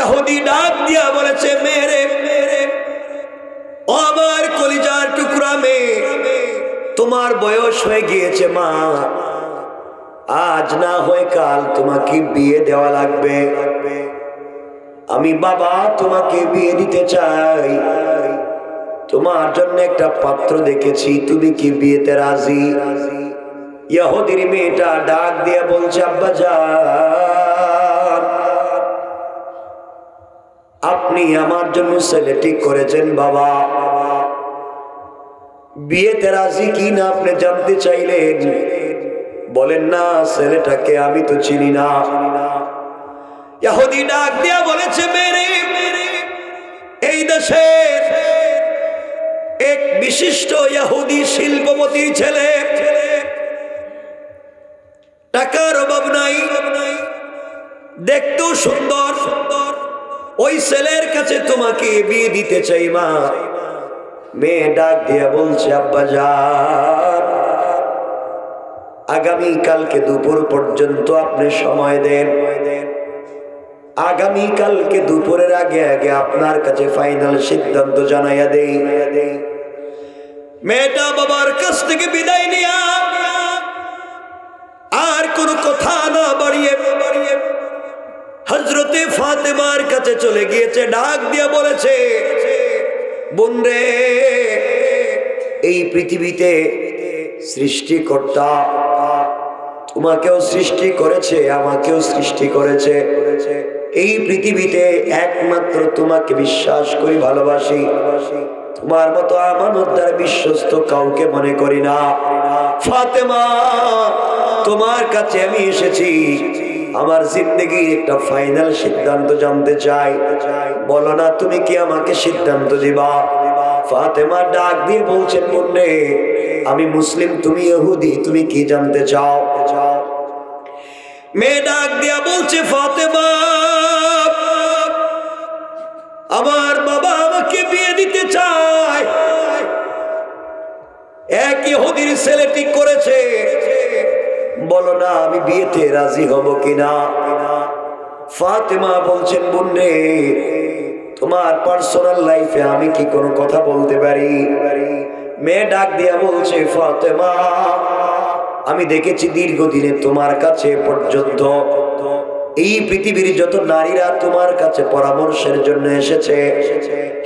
ইহুদি ডাক দিয়া বলেছে, মেরে ও আমার কলিজার টুকরা মেয়ে, তোমার বয়স হয়ে গিয়েছে মা, আজ না হয় কাল তোমাকে বিয়ে দেওয়া লাগবে। আমি বাবা তোমাকে বিয়ে দিতে চাই, তোমার জন্য একটা পাত্র দেখেছি, তুমি কি বিয়েতে রাজি? ইহুদির মেয়েটা ডাক দিয়ে বলছে, আব্বা জান, আপনি আমার জন্য ছেলে ঠিক করেছেন বাবা, বিয়েতে রাজি কি না আপনি জানতে চাইলেন, বলেন না ছেলেটাকে আমি তো চিনি না। ইহুদি ডাক দিয়া বলেছে, মেরে এই দেশের এক বিশিষ্ট ইহুদি শিল্পপতির ছেলে, টাকার অভাব নাই, দেখতেও সুন্দর, ওই ছেলের কাছে তোমাকে বিয়ে দিতে চাই মা। মেয়ে ডাক দিয়া বলছে, আব্বা জান, আগামী কালকে দুপুর পর্যন্ত আপনি সময় দেন, আগামী কালকে দুপুরের আগে আগে আপনার কাছে ফাইনাল সিদ্ধান্ত জানাইয়া দেই। মেয়েটা বাবার কাছ থেকে বিদায় নিয়া আর কোনো কথা না বাড়িয়ে হযরতে ফাতেমার কাছে চলে গিয়েছে। ডাক দিয়া বলেছে, বোন রে, এই পৃথিবীতে সৃষ্টিকর্তা তোমাকেও সৃষ্টি করেছে, আমাকেও সৃষ্টি করেছে। এই পৃথিবীতে একমাত্র তোমাকে বিশ্বাস করি, ভালোবাসি, তোমার মতো আমানতদার বিশ্বস্ত কাউকে মনে করি না। ফাতেমা, তোমার কাছে আমি এসেছি, আমার জিন্দেগির একটা ফাইনাল সিদ্ধান্ত জানতে চাই, বলো না তুমি কি আমাকে সিদ্ধান্ত দিবা? ফাতেমা ডাক দিয়ে বলছেন, বোনে, আমি মুসলিম, তুমি ইহুদি, তুমি কি জানতে চাও? মেয়ে ডাক দিয়া বলছে, ফাতেমা, আমার বাবা আমাকে বিয়ে দিতে চায়, এক ইহুদির ছেলে ঠিক করেছে, বলো না আমি বিয়েতে রাজি হব কিনা? ফাতেমা বলছেন, বোনে, তোমার পার্সোনাল লাইফে আমি কি কোনো কথা বলতে পারি? মেয়ে ডাক দিয়া বলছে, ফাতেমা, আমি দেখেছি দীর্ঘদিনে তোমার কাছে পর্যন্ত এই পৃথিবীর যত নারীরা তোমার কাছে পরামর্শের জন্য এসেছে,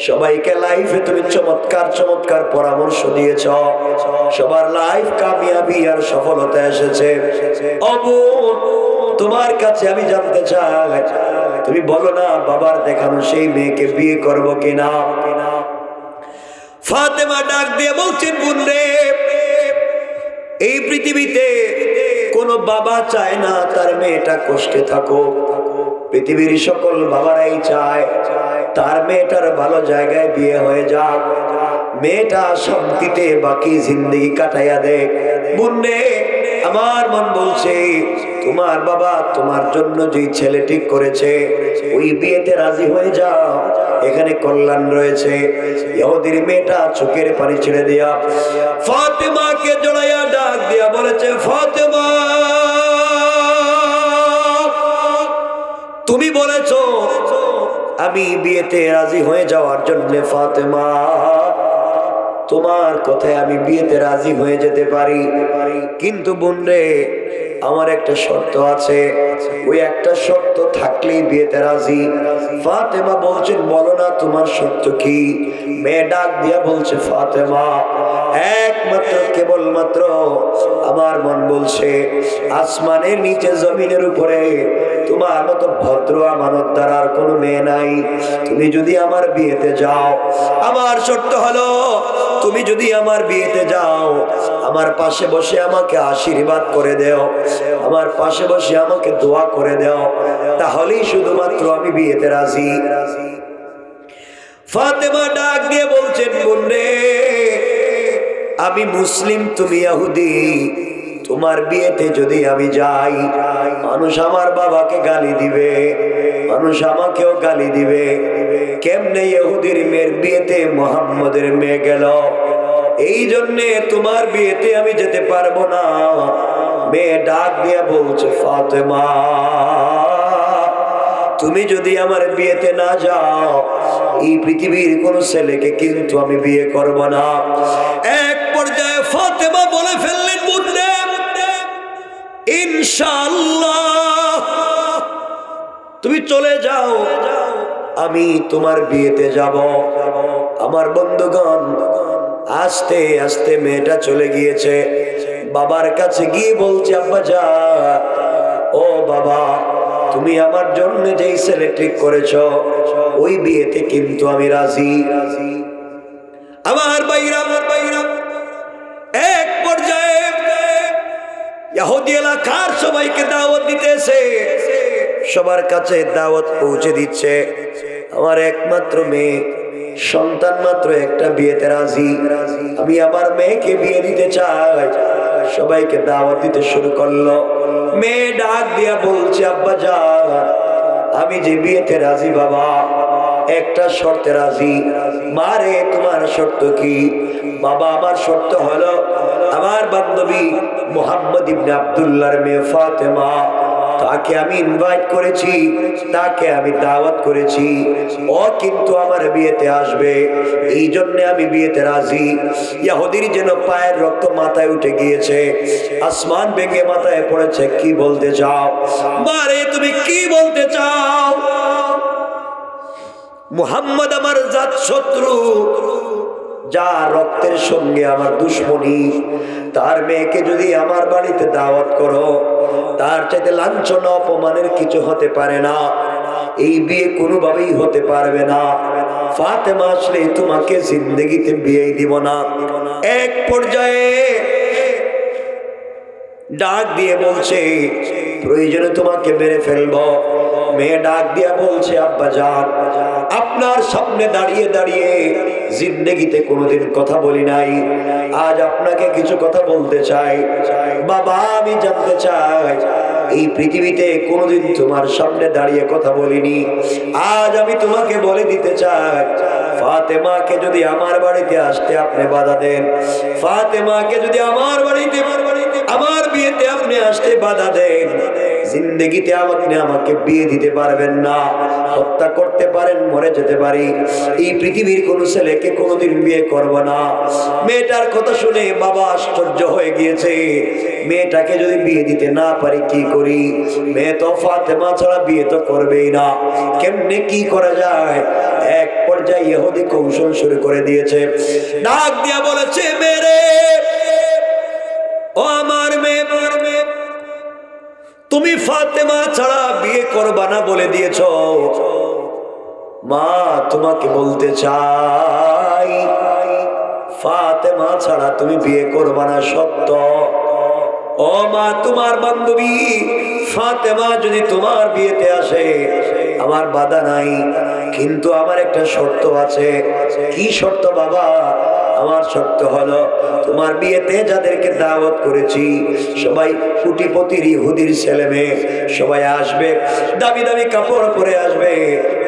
সবাইকে লাইফে তুমি চমৎকার চমৎকার পরামর্শ দিয়েছ, সবার লাইফ কামিয়াবি আর সফলতা এসেছে। তোমার কাছে আমি জানতে চাই, তুমি বলো না বাবার দেখানো সেই মেয়েকে বিয়ে করব কিনা? ফাতেমা ডাক দিয়ে বলছেন, বোন রে, এই পৃথিবীতে কোনো বাবা চায় না তার মেয়েটা কষ্টে থাকুক, পৃথিবীর সকল বাবারাই চায় তার মেয়েটার ভালো জায়গায় বিয়ে হয়ে যাক, মেয়েটা শান্তিতে বাকি জিন্দেগি কাটাইয়া দেখ। বোন রে, আমার মন বলছে তোমার বাবা তোমার জন্য যে ছেলে ঠিক করেছে ওই বিয়েতে রাজি হয়ে যাও, এখানে কল্যাণ রয়েছে। ইহুদির মেয়েটা চোখের পানি ছেড়ে দিয়া ফাতেমাকে জড়াইয়া ডাক দিয়া বলেছে, ফাতেমা, তুমি বলেছো আমি বিয়েতে রাজি হয়ে যাওয়ার জন্য, ফাতেমা, তোমার কথায় আমি বিয়েতে রাজি হয়ে যেতে পারি, কিন্তু বোন রে, আমার একটা শর্ত আছে, ওই একটা শর্ত থাকলেই বিয়েতে রাজি। ফাতেমা বলছেন, বলো না তোমার শর্ত কি? মেয়ে ডাক দিয়া বলছে, ফাতেমা, একমাত্র কেবলমাত্র আমার মন বলছে আসমানের নিচে জমিনের উপরে তোমার মতো ভদ্র আমানতদার আর কোনো মেয়ে নাই। তুমি যদি আমার বিয়েতে যাও, আমার শর্ত হলো তুমি যদি আমার বিয়েতে যাও, আমার পাশে বসে আমাকে আশীর্বাদ করে দেও, আমার পাশে বসে আমাকে দোয়া করে দেও, তাহলেই শুধুমাত্র আমি বিয়েতে রাজি। ফাতেমা ডাক দিয়ে বলছেন, বোন রে, আমি মুসলিম, তুমি ইহুদি, তোমার বিয়েতে যদি আমি যাই, মানুষ আমার বাবাকে গালি দিবে, মানুষ আমাকেও গালি দিবে। কেমনে ইহুদির মেয়ের বিয়েতে মুহাম্মদের মেয়ে গেল? এই জন্যে তোমার বিয়েতে আমি যেতে পারবো না। মেয়ে ডাক দিয়ে বলছে, ফাতেমা, তুমি যদি আমার বিয়েতে না যাও, এই পৃথিবীর কোন ছেলেকে কিন্তু আমি বিয়ে করব না। এক পর্যায়ে ফাতেমা বলে ফেললেন, বুঝলে ইনশাআল্লাহ তুমি চলে যাও, আমি তোমার বিয়েতে যাব। আমার বন্ধুগণ, আস্তে আস্তে মেয়েটা চলে গিয়েছে। বাবার কাছে গিয়ে বলছে, আব্বা যা, ও বাবা, তুমি আমার জন্য যেই ছেলে ঠিক করেছ ওই বিয়েতে কিন্তু আমি রাজি। আমার বাইরা এক পর্যায়ে ইহুদি এলাকার সবাইকে দাওয়াত দিতেছে, সবার কাছে দাওয়াত পৌঁছে দিচ্ছে। আমার একমাত্র মেয়ে, সন্তান মাত্র একটা, বিয়েতে রাজি। আমি আমার মেয়েকে বিয়ে দিতে চাই। সবাইকে দাওয়াত দিতে শুরু করলো। মেয়ে ডাক দিয়া বলছে, আব্বা যান, আমি যে বিয়েতে রাজি বাবা, একটা শর্তে রাজি। মারে, তোমার শর্ত কি? বাবা, আমার শর্ত হলো আমার বান্ধবী মুহাম্মদ ইবনে আব্দুল্লাহর মেয়ে ফাতেমা, তাকে আমি ইনভাইট করেছি, তাকে আমি দাওয়াত করেছি, ও কিন্তু আমার বিয়েতে আসবে, এই জন্য আমি বিয়েতে রাজি। ইহুদির যেন পায়ের রক্ত মাথায় উঠে গিয়েছে, আসমান ভেঙে মাথায় পড়েছে। কি বলতে চাও? মারে, তুমি কি বলতে চাও? মুহাম্মদ আমার জাত শত্রু, যা রক্তের সঙ্গে আমার দুশ্মনী, তার মেয়েকে যদি আমার বাড়িতে দাওয়াত করো, তার চাইতে লাঞ্ছনা অপমানের কিছু হতে পারে না। এই বিয়ে কোনোভাবেই হতে পারবে না। ফাতেমা আসলে তোমাকে জিন্দেগিতে বিয়ে দিব না। এক পর্যায়ে ডাক দিয়ে বলছে, প্রয়োজনে তোমাকে মেরে ফেলবো। মেয়ে ডাক দিয়া বলছে, আব্বা জান, আপনার সামনে দাঁড়িয়ে দাঁড়িয়ে জিন্দেগিতে কোনোদিন কথা বলি নাই, আজ আপনাকে কিছু কথা বলতে চাই। বাবা, আমি জানতে চাই, এই পৃথিবীতে কোনোদিন তোমার সামনে দাঁড়িয়ে কথা বলিনি, আজ আমি তোমাকে বলে দিতে চাই, ফাতেমাকে যদি আমার বাড়িতে আসতে আপনি বাধা দেন, ফাতেমাকে যদি আমার বাড়িতে আমার বিয়েতে আপনি আসতে বাধা দেন, জিন্দেগিতে আপনি আমাকে বিয়ে দিতে পারবেন না, হত্যা করতে পারেন, মরে যেতে পারি, এই পৃথিবীর কোন ছেলেকে কোনোদিন বিয়ে করব না। মেয়েটার কথা শুনে বাবা আশ্চর্য হয়ে গিয়েছে। মেয়েটাকে যদি বিয়ে দিতে না পারি কি করি? মেয়ে তো ফাতেমা ছাড়া বিয়ে তো করবেই না, কেমনে কি করা যায়? এক পর্যায়ে ইহুদি কৌশল শুরু করে দিয়েছে। ডাক দিয়া বলেছে, মেরে, ও আমার মেয়ে, তুমি ফাতেমা ছাড়া বিয়ে করবা না বলে দিয়েছ। মা, তোমাকে বলতে চাই, ফাতেমা ছাড়া তুমি বিয়ে করবা না, সত্য। ও মা, তোমার বান্ধবী ফাতেমা যদি তোমার বিয়েতে আসে, আমার বাধা নাই, কিন্তু আমার একটা শর্ত আছে। কি শর্ত বাবা? আমার শর্ত হলো, তোমার বিয়েতে যাদেরকে দাওয়াত করেছি সবাই কোটিপতির ইহুদির ছেলে মেয়ে সবাই আসবে, দামি দামি কাপড় পরে আসবে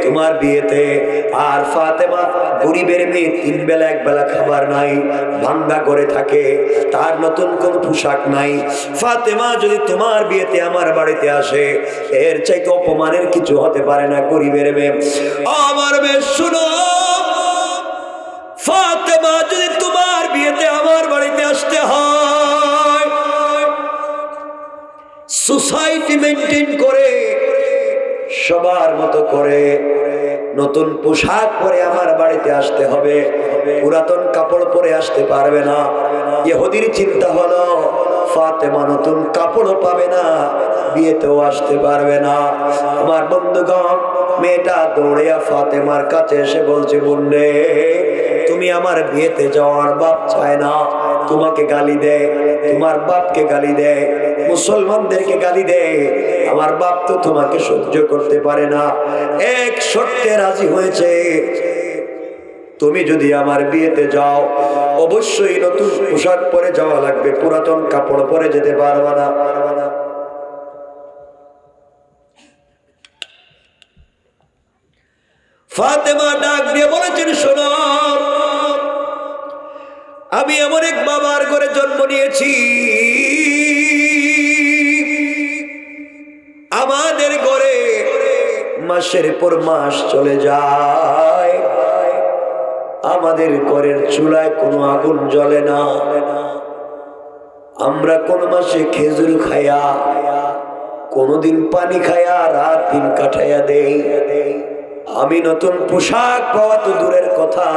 তোমার বিয়েতে। আর ফাতেমা গরিবের মেয়ে, 3 বেলা 1 বেলা খাবার নাই, ভাঙ্গা করে থাকে, তার নতুন কোন পোশাক নাই। ফাতেমা যদি তোমার বিয়েতে আমার বাড়িতে আসে, এর চাইতে অপমানের কিছু হতে পারে না গরিবের মেয়ে। আমার মেয়ে শুনো, ফাতেমা যদি তোমার বিয়েতে আমার বাড়িতে আসতে হয়, সোসাইটি মেনটেন করে, সবার মতো করে নতুন পোশাক পরে আমার বাড়িতে আসতে হবে। পুরাতন কাপড় পরে আসতে পারবে না। ইহুদির চিন্তা হলো ফাতেমা নতুন কাপড় পাবে না, বিয়েতেও আসতে পারবে না। আমার বন্ধুগণ, মেয়েটা দৌড়িয়া ফাতেমার কাছে এসে বলছে, বোনরে তুমি আমার বিয়েতে যাওয়ার বাপ চায় না, তোমাকে গালি দেয়, তোমার বাপকে গালি দেয়, মুসলমানদেরকে গালি দেয়, আমার বাপ তো তোমাকে সহ্য করতে পারে না। এক শর্তে রাজি হয়েছে, তুমি যদি আমার বিয়েতে যাও অবশ্যই নতুন পোশাক পরে যাওয়া লাগবে, পুরাতন কাপড় পরে যেতে পারবে না। ফাতেমা ডাক দিয়ে বলেছেন, শোনো, আমি এমন এক বাবার ঘরে জন্ম নিয়েছি, আমাদের ঘরে মাসের পর মাস চলে যায়, আমাদের ঘরের চুলায় কোনো আগুন জ্বলে না, আমরা কোন মাসে খেজুর খায়া, কোনদিন পানি খায়া রাত দিন কাটাইয়া দেই। আমি নতুন পোশাক পাওয়া তো দূরের কথা,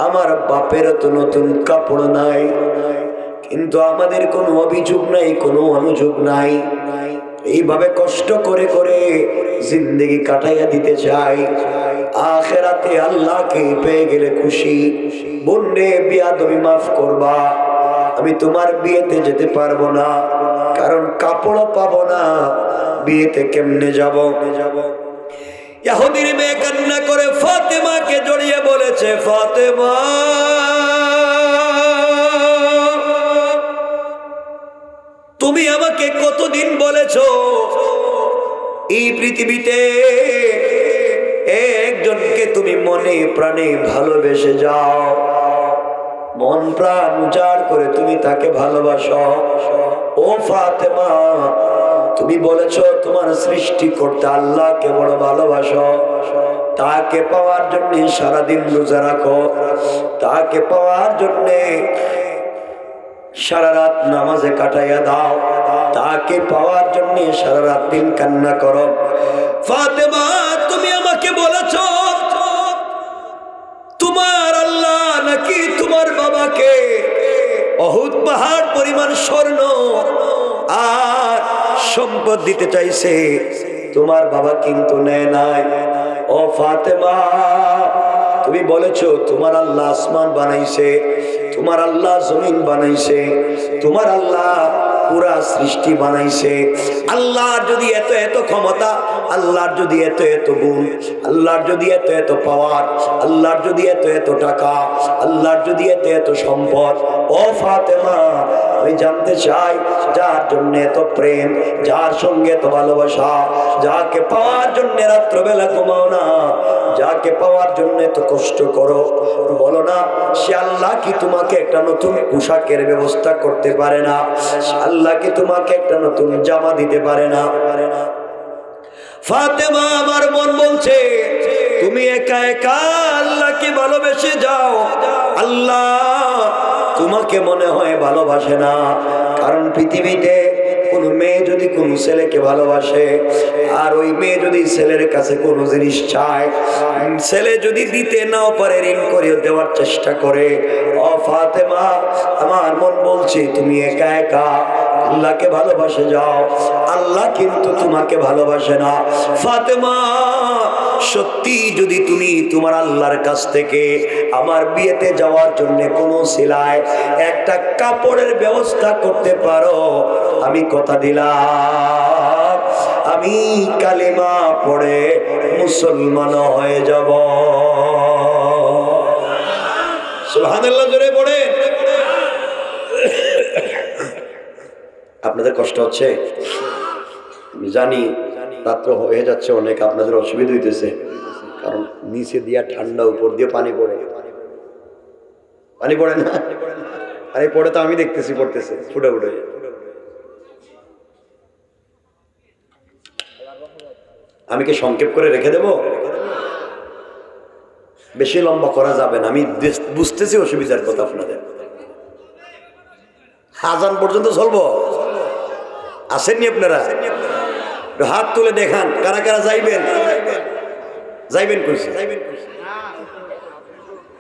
আমার বাপের তো নতুন কাপড় নাই, কিন্তু আমাদের কোনো অভিযোগ নাই, কোনো অনুযোগ নাই। এইভাবে কষ্ট করে করে জিন্দেগি কাটাইয়া দিতে চাই, আখেরাতে আল্লাহকে পেয়ে গেলে খুশি। বোনে বিয়াদবি মাফ করবা, আমি তোমার বিয়েতে যেতে পারবো না, কারণ কাপড়ও পাবো না, বিয়েতে কেমনে যাব। ইহুদির মেয়ে কান্না করে ফাতেমাকে জড়িয়ে বলেছে, ফাতেমা তুমি আমাকে কতদিন বলেছো এই পৃথিবীতে একজনকে তুমি মনে প্রাণে ভালোবেসে যাও, মন প্রাণ উজাড় করে তুমি তাকে ভালোবাসো। ও ফাতেমা, তুমি বলেছো তোমার সৃষ্টিকর্তা আল্লাহকে বড় ভালোবাসো, তাকে পাওয়ার জন্য সারাদিন রোজা রাখো, তাকে পাওয়ার জন্য সারা রাত নামাজে কাটাইয়া দাও, তাকে পাওয়ার জন্য সারা রাত দিন কান্না করো। ফাতেমা তুমি আমাকে বলেছো তোমার আল্লাহ নাকি তোমার বাবাকে অহুদ পাহাড় পরিমাণ স্বর্ণ আর সম্পদ দিতে চাইছে, তোমার বাবা কিন্তু নেয় নাই। ও ফাতেমা তুমি বলেছো তোমার আল্লাহ আসমান বানাইছে, তোমার আল্লাহ জমিন বানাইছে, তোমার আল্লাহ পুরা সৃষ্টি বানাইছে। আল্লাহর যদি এত এত ক্ষমতা, আল্লাহর যদি এত এত গুণ, আল্লাহর যদি এত এত পাওয়ার, আল্লাহর যদি এত এত টাকা, আল্লাহর যদি এত এত সম্পদ, ও ফাতেমা আমি জানতে চাই যার জন্য এত প্রেম, যার সঙ্গে এত ভালোবাসা, যাকে পাওয়ার জন্য রাত্রবেলা ঘুমাও না, যাকে পাওয়ার জন্য এত কষ্ট করো, বলো না সে আল্লাহ কি তোমাকে একটা নতুন পোশাকের ব্যবস্থা করতে পারে না? আল্লাহ কি তোমাকে একটা নতুন জামা দিতে পারে না? ফাতেমা আমার মন বলছে তুমি একা একা আল্লাহকে ভালোবেসে যাও, আল্লাহ তোমাকে মনে হয় ভালোবাসে না। কারণ পৃথিবীতে কোন মেয়ে যদি কোন ছেলেকে ভালোবাসে, আর ওই মেয়ে যদি ছেলের কাছে কোনো জিনিস চায়, ছেলে যদি দিতে নাও পারে ঋণ করে দেওয়ার চেষ্টা করে। ও ফাতেমা আমার মন বলছে তুমি একা একা আল্লাহকে ভালোবাসে যাও, আল্লাহ কিন্তু তোমাকে ভালোবাসে না। ফাতেমা সত্যি যদি তুমি তোমার আল্লাহর কাছ থেকে আমার বিয়েতে যাওয়ার জন্য কোনো সিলায় একটা কাপড়ের ব্যবস্থা করতে পারো, আমি কথা দিলাম আমি কালিমা পড়ে মুসলমান হয়ে যাব। সুবহানাল্লাহ জোরে পড়ে। আপনাদের কষ্ট হচ্ছে আমি জানি, রাত্র হয়ে যাচ্ছে অনেক, আপনাদের অসুবিধা হইতেছে, কারণ নিচে দিয়া ঠান্ডা, উপর দিয়ে পানি পড়ে, পানি পড়ে না, পানি পড়ে তো আমি দেখতেছি পড়তেছে ফুটে ফুটে। আমি কি সংক্ষেপ করে রেখে দেব? বেশি লম্বা করা যাবে না, আমি বুঝতেছি অসুবিধার কথা আপনাদের। আজান পর্যন্ত চলবো, আসেননি আপনারা? হাত তুলে দেখান কারা কারা যাইবেন, যাইবেন কইছে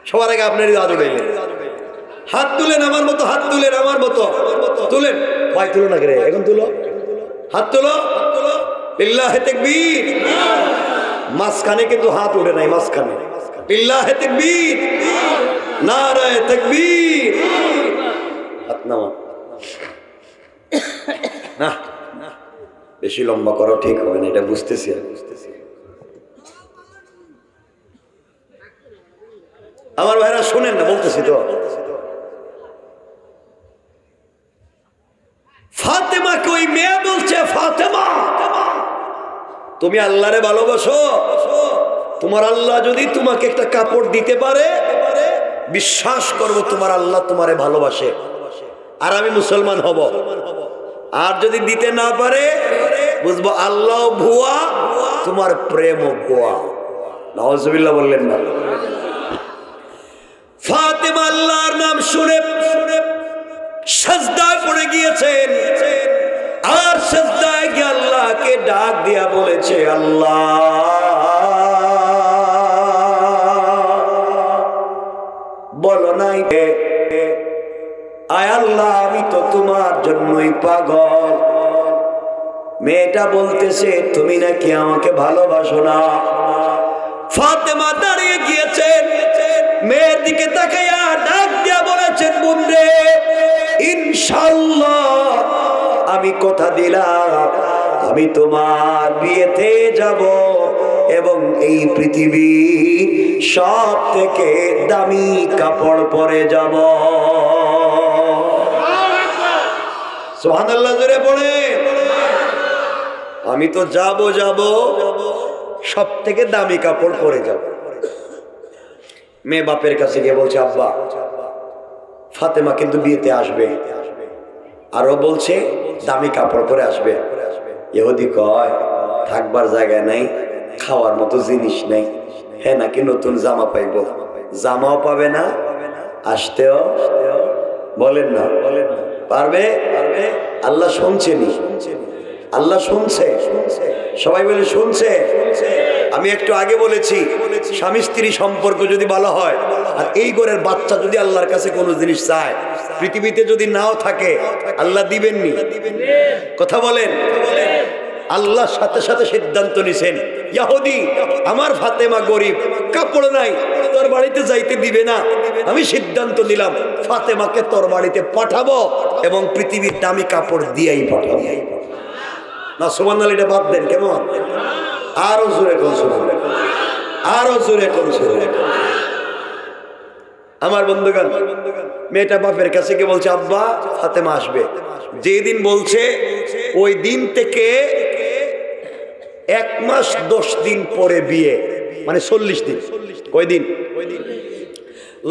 সবার আগে আপনার হাত উঠাইলেন, হাত তুলেন আমার মতো, হাত তুলেন আমার মতো, তুলেন। ভাই তুলো না রে, এখন তুলো, হাত তুলো, লিল্লাহে তাকবীর। মাঝখানে কিন্তু হাত উঠে নাই, মাঝখানে লিল্লাহে তাকবীর, নারায়ে তাকবীর। হাত নামা না, বেশি লম্বা করো ঠিক হবে না, এটা বুঝতেছি। আমার ভাইরা শুনেন না, বলতেছি তো। ফাতেমাকে ওই মেয়ে বলছে, ফাতেমা তুমি আল্লাহরে ভালোবাসো? তোমার আল্লাহ যদি তোমাকে একটা কাপড় দিতে পারে, বিশ্বাস করবো তোমার আল্লাহ তোমারে ভালোবাসে আর আমি মুসলমান হব। আর যদি দিতে না পারে, বুঝবো আল্লাহ ভুয়া, তোমার প্রেম ভুয়া। নাউজুবিল্লাহ বললেন না? ফাতেমা আল্লাহর নাম শুনে সিজদায় পড়ে গিয়েছেন, আর সিজদায় গিয়ে আল্লাহকে ডাক দিয়া বলেছে, আল্লাহ বলো নাই আয় আল্লাহ আমি তো তোমার জন্যই পাগল। মেয়েটা বলতেছে তুমি নাকি আমাকে ভালোবাসো না। ফাতেমা দাঁড়িয়ে গিয়েছেন, মেয়ের দিকে তাকাইয়া ডাক দিয়া বলেছেন, বোন রে ইনশাআল্লাহ আমি কথা দিলাম আমি তোমার বিয়েতে যাব এবং এই পৃথিবী সব থেকে দামি কাপড় পরে যাব। সুবহানাল্লাহ জোরে পড়ে। আমি তো যাব সব থেকে দামি কাপড় পরে যাব। মেয়ে বাপের কাছে গিয়ে বলছে, আব্বা ফাতেমা কিন্তু বিয়েতে আসবে, আরো বলছে দামি কাপড় পরে আসবে। ইহুদি কয় থাকবার জায়গা নাই, খাওয়ার মতো জিনিস নাই, হ্যাঁ নাকি নতুন জামা পাইব, জামাও পাবে না, আসতেও বলেন না পারবে। আল্লাহ শুনছেনি, আল্লাহ শুনছে, সবাই বলে শুনছে। আমি একটু আগে বলেছি স্বামী স্ত্রী সম্পর্ক যদি ভালো হয় আর এই ঘরের বাচ্চা যদি আল্লাহর কাছে কোনো জিনিস চায়, পৃথিবীতে যদি নাও থাকে আল্লাহ দিবেননি? কথা বলেন। আল্লাহর সাথে সাথে সিদ্ধান্ত নিছেন, ইহুদি আমার ফাতেমা গরিব, কাপড় নাই, তোর বাড়িতে যাইতে দিবে না, আমি সিদ্ধান্ত নিলাম ফাতেমাকে তোর বাড়িতে পাঠাবো এবং পৃথিবীর দামি কাপড় দিয়েই পাঠাবো। না সুবহানাল্লাহ, এটা বাদ দেন কেমন? আরো জোরে কোন সুবহানাল্লাহ, আরো জোরে কোন সুবহানাল্লাহ। আমার বন্ধুগণ, মেয়েটা বাপের কাছে গিয়ে বলছে, আব্বা ফাতেমা আসবে। যেদিন বলছে ওই দিন থেকে 1 মাস 10 দিন পরে বিয়ে, মানে 40 দিন। কয়দিন?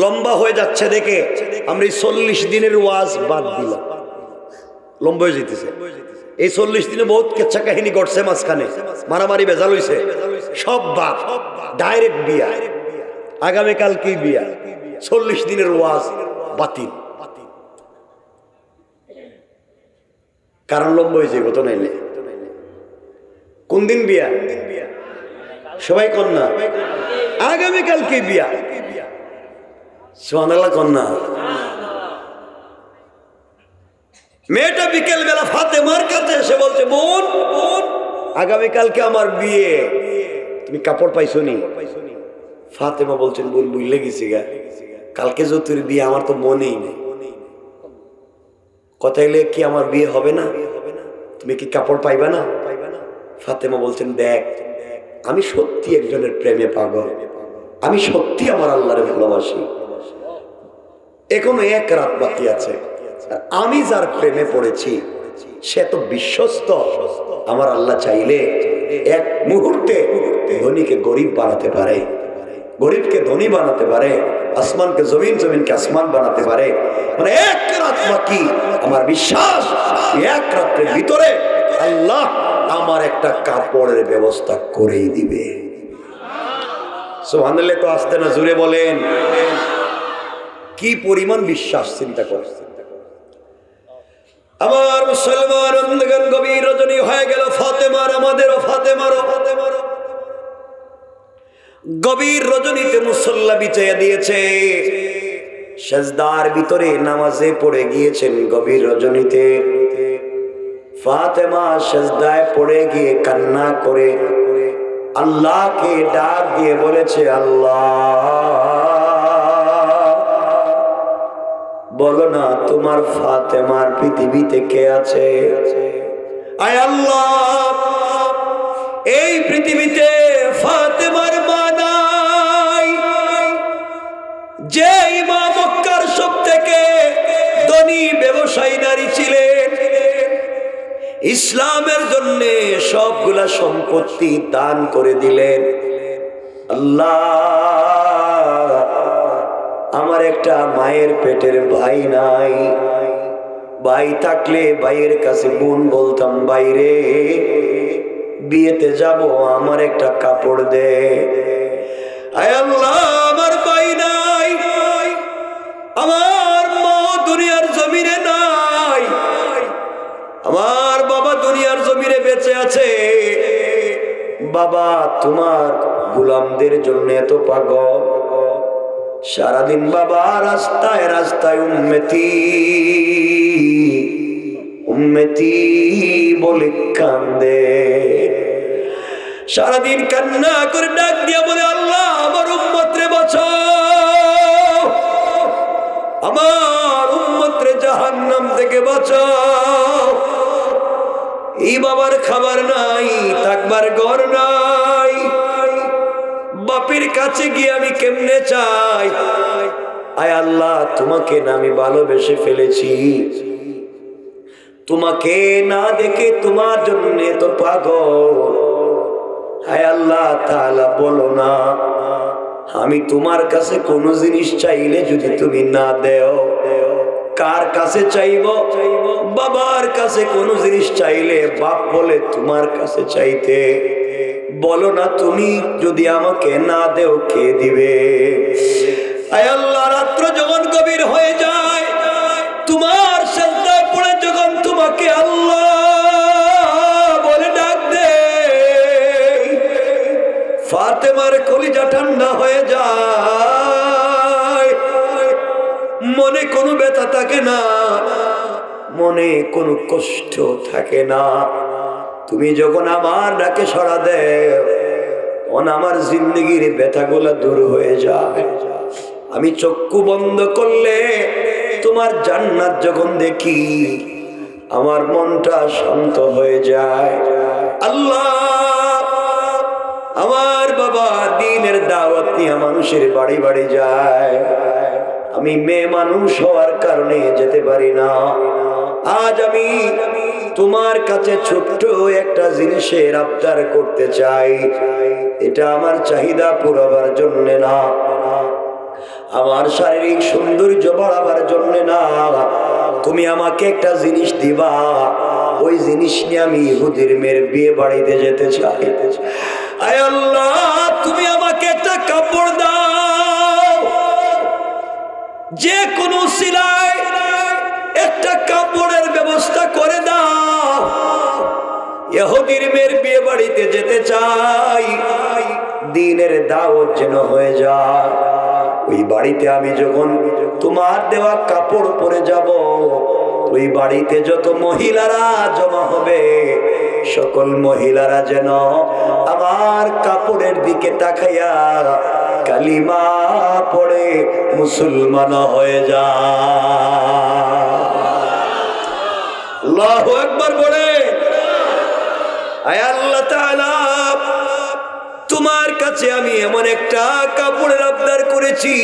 লম্বা হয়ে যাচ্ছে দেখে আমরা এই 40 দিনের ওয়াজ বাদ দিলাম, লম্বা হয়ে যেতেছে। এই 40 দিনে বহুত কেচ্ছা কাহিনী ঘটছে, মাঝখানে মারামারি বেজাল হইছে, সব বাদ, ডাইরেক্ট বিয়া, আগামীকাল কি বিয়া, 40 দিনের ওয়াজ বাতিল। কারণ লম্বা হয়েছে কত নাইলে। কোন দিন বিয়া? সবাই কন্যা, আগামীকাল কি বিয়া? সুবহানাল্লাহ কন্যা। মেয়েটা বিকেল বেলা ফাতেমার কাছে এসে বলছে, বোন আগামীকালকে আমার বিয়ে, তুমি কাপড় পাইছো নি? ফাতেমা বলছেন, বোন বুঝলে গেছি গা, কালকে যে তোর বিয়ে আমার তো মনেই নেই। কথা এলে কি আমার বিয়ে হবে না? তুমি কি কাপড় পাইবা না? ফাতেমা বলছেন, দেখ আমি সত্যি একজনের প্রেমে পাগল, আমি সত্যি আমার আল্লাহরে ভালোবাসি, এখনো 1 রাত বাকি আছে, আমি যার প্রেমে পড়েছি সে তো বিশ্বস্ত। আমার আল্লাহ চাইলে 1 মুহূর্তে ধনীকে গরিব বানাতে পারে, গরিবকে ধনী বানাতে পারে, আসমানকে জমিন, জমিনকে আসমান বানাতে পারে। মানে 1 রাত বাকি, আমার বিশ্বাস 1 রাতের ভিতরে আল্লাহ আমার একটা কাপড়ের ব্যবস্থা করেই দিবে। সুবহানাল্লাহ তো আসতে না, জুড়ে বলেন। কি পরিমাণ বিশ্বাস, চিন্তা করে। আমার মুসলমান বন্ধুগণ, গভীর রজনী হয়ে গেল ফাতেমার, আমাদেরও ফাতেমারও। গভীর রজনীতে মুসল্লা বিছাইয়া দিয়েছে, সেজদার ভিতরে নামাজে পড়ে গিয়েছেন। গভীর রজনীতে ফাতেমা সেজদায় পড়ে গিয়ে কান্না করে আল্লাহকে ডাক দিয়ে বলেছে, আল্লাহ বলো না তোমার ফাতেমার পৃথিবীতে কে আছে? আয় আল্লাহ, এই পৃথিবীতে ফাতেমার মা নাই, যে মা মক্কার সব থেকে ধনী ব্যবসায়ী নারী ছিলেন, ইসলামের জন্য সবগুলা সম্পত্তি দান করে দিলেন। আল্লাহ, আমার একটা মায়ের পেটের ভাই নাই, ভাই থাকলে ভাইয়ের কাছে বোন বলতাম, বাইরে বিয়েতে যাব, আমার একটা কাপড় দে। আয় আল্লাহ, আমার ভাই নাই, আমার মা দুনিয়ার জমিনে নাই, আমার বাবা দুনিয়ার জমিনে বেঁচে আছে। বাবা তোমার গোলামদের জন্য এত পাগল, সারাদিন বাবা রাস্তায় রাস্তায় উম্মতি উম্মতি বলে কান্দে, সারাদিন কান্না করে ডাক দিয়া বলে, আল্লাহ আমার উম্মত রে বাঁচাও, আমার উম্মত রে জাহান্নাম থেকে বাঁচাও। এই বাবার খাবার নাই, থাকবার ঘর নাই, বাপের কাছে গিয়ে আমি কেমনে চাই? আয় আল্লাহ, তোমাকে না আমি ভালোবেসে ফেলেছি, তোমাকে না দেখে তোমার জন্য তো পাগল। আয় আল্লাহ তাআলা বলো না, আমি তোমার কাছে কোনো জিনিস চাইলে যদি তুমি না দেও, কার কাছে চাইব? বাবার কাছে কোনো জিনিস চাইলে বাপ বলে তোমার কাছে চাইতে। বলো না, তুমি যদি আমাকে না দেও কে দিবে? আয় আল্লাহ, রাত্র যখন গভীর হয়ে যায়, তোমার সিজদায় পড়ে যখন তোমাকে আল্লাহ বলে ডাক দে, ফাতেমার কলিজা ঠান্ডা হয়ে যায়, মনে কোনো ব্যথা থাকে না, মনে কোনো কষ্ট থাকে না। তুমি যখন আমার ডাকে সাড়া দেও, তখন আমার জিন্দগির ব্যথাগুলো দূর হয়ে যায়। আমি চক্ষু বন্ধ করলে তোমার জান্নাত যখন দেখি, আমার মনটা শান্ত হয়ে যায়। আল্লাহ, আমার বাবা দ্বীনের দাওয়াত নিয়ে মানুষের বাড়ি বাড়ি যায়, আমি মেয়ে মানুষ হওয়ার কারণে যেতে পারি না। আজ আমি তোমার কাছে ছোট্ট একটা জিনিসের আবদার করতে চাই। এটা আমার চাহিদা পুরাবার জন্য না, আমার শারীরিক সৌন্দর্য বাড়াবার জন্য না, তুমি আমাকে একটা জিনিস দিবা, ওই জিনিস নিয়ে আমি ইহুদির মেয়ের বিয়ে বাড়িতে যেতে চাই। আয় আল্লাহ, তুমি আমাকে একটা কাপড় দাও, যে কোনো সিলাই একটা কাপড়ের ব্যবস্থা করে দাও, ইহুদির মেয়ের বিয়ে বাড়িতে যেতে চাই, দ্বীনের দাওয়াত যেন হয়ে যায়। ওই বাড়িতে আমি যখন তোমার দেওয়া কাপড় পরে যাব, ওই বাড়িতে যত মহিলারা জমা হবে, সকল মহিলারা যেন আমার কাপড়ের দিকে তাকাইয়া কালিমা পড়ে মুসলমান হয়ে যায়। আল্লাহু আকবার বলে। আয় আল্লাহ তাআলা, তোমার কাছে আমি এমন একটা কাপড়ের আবদার করেছি,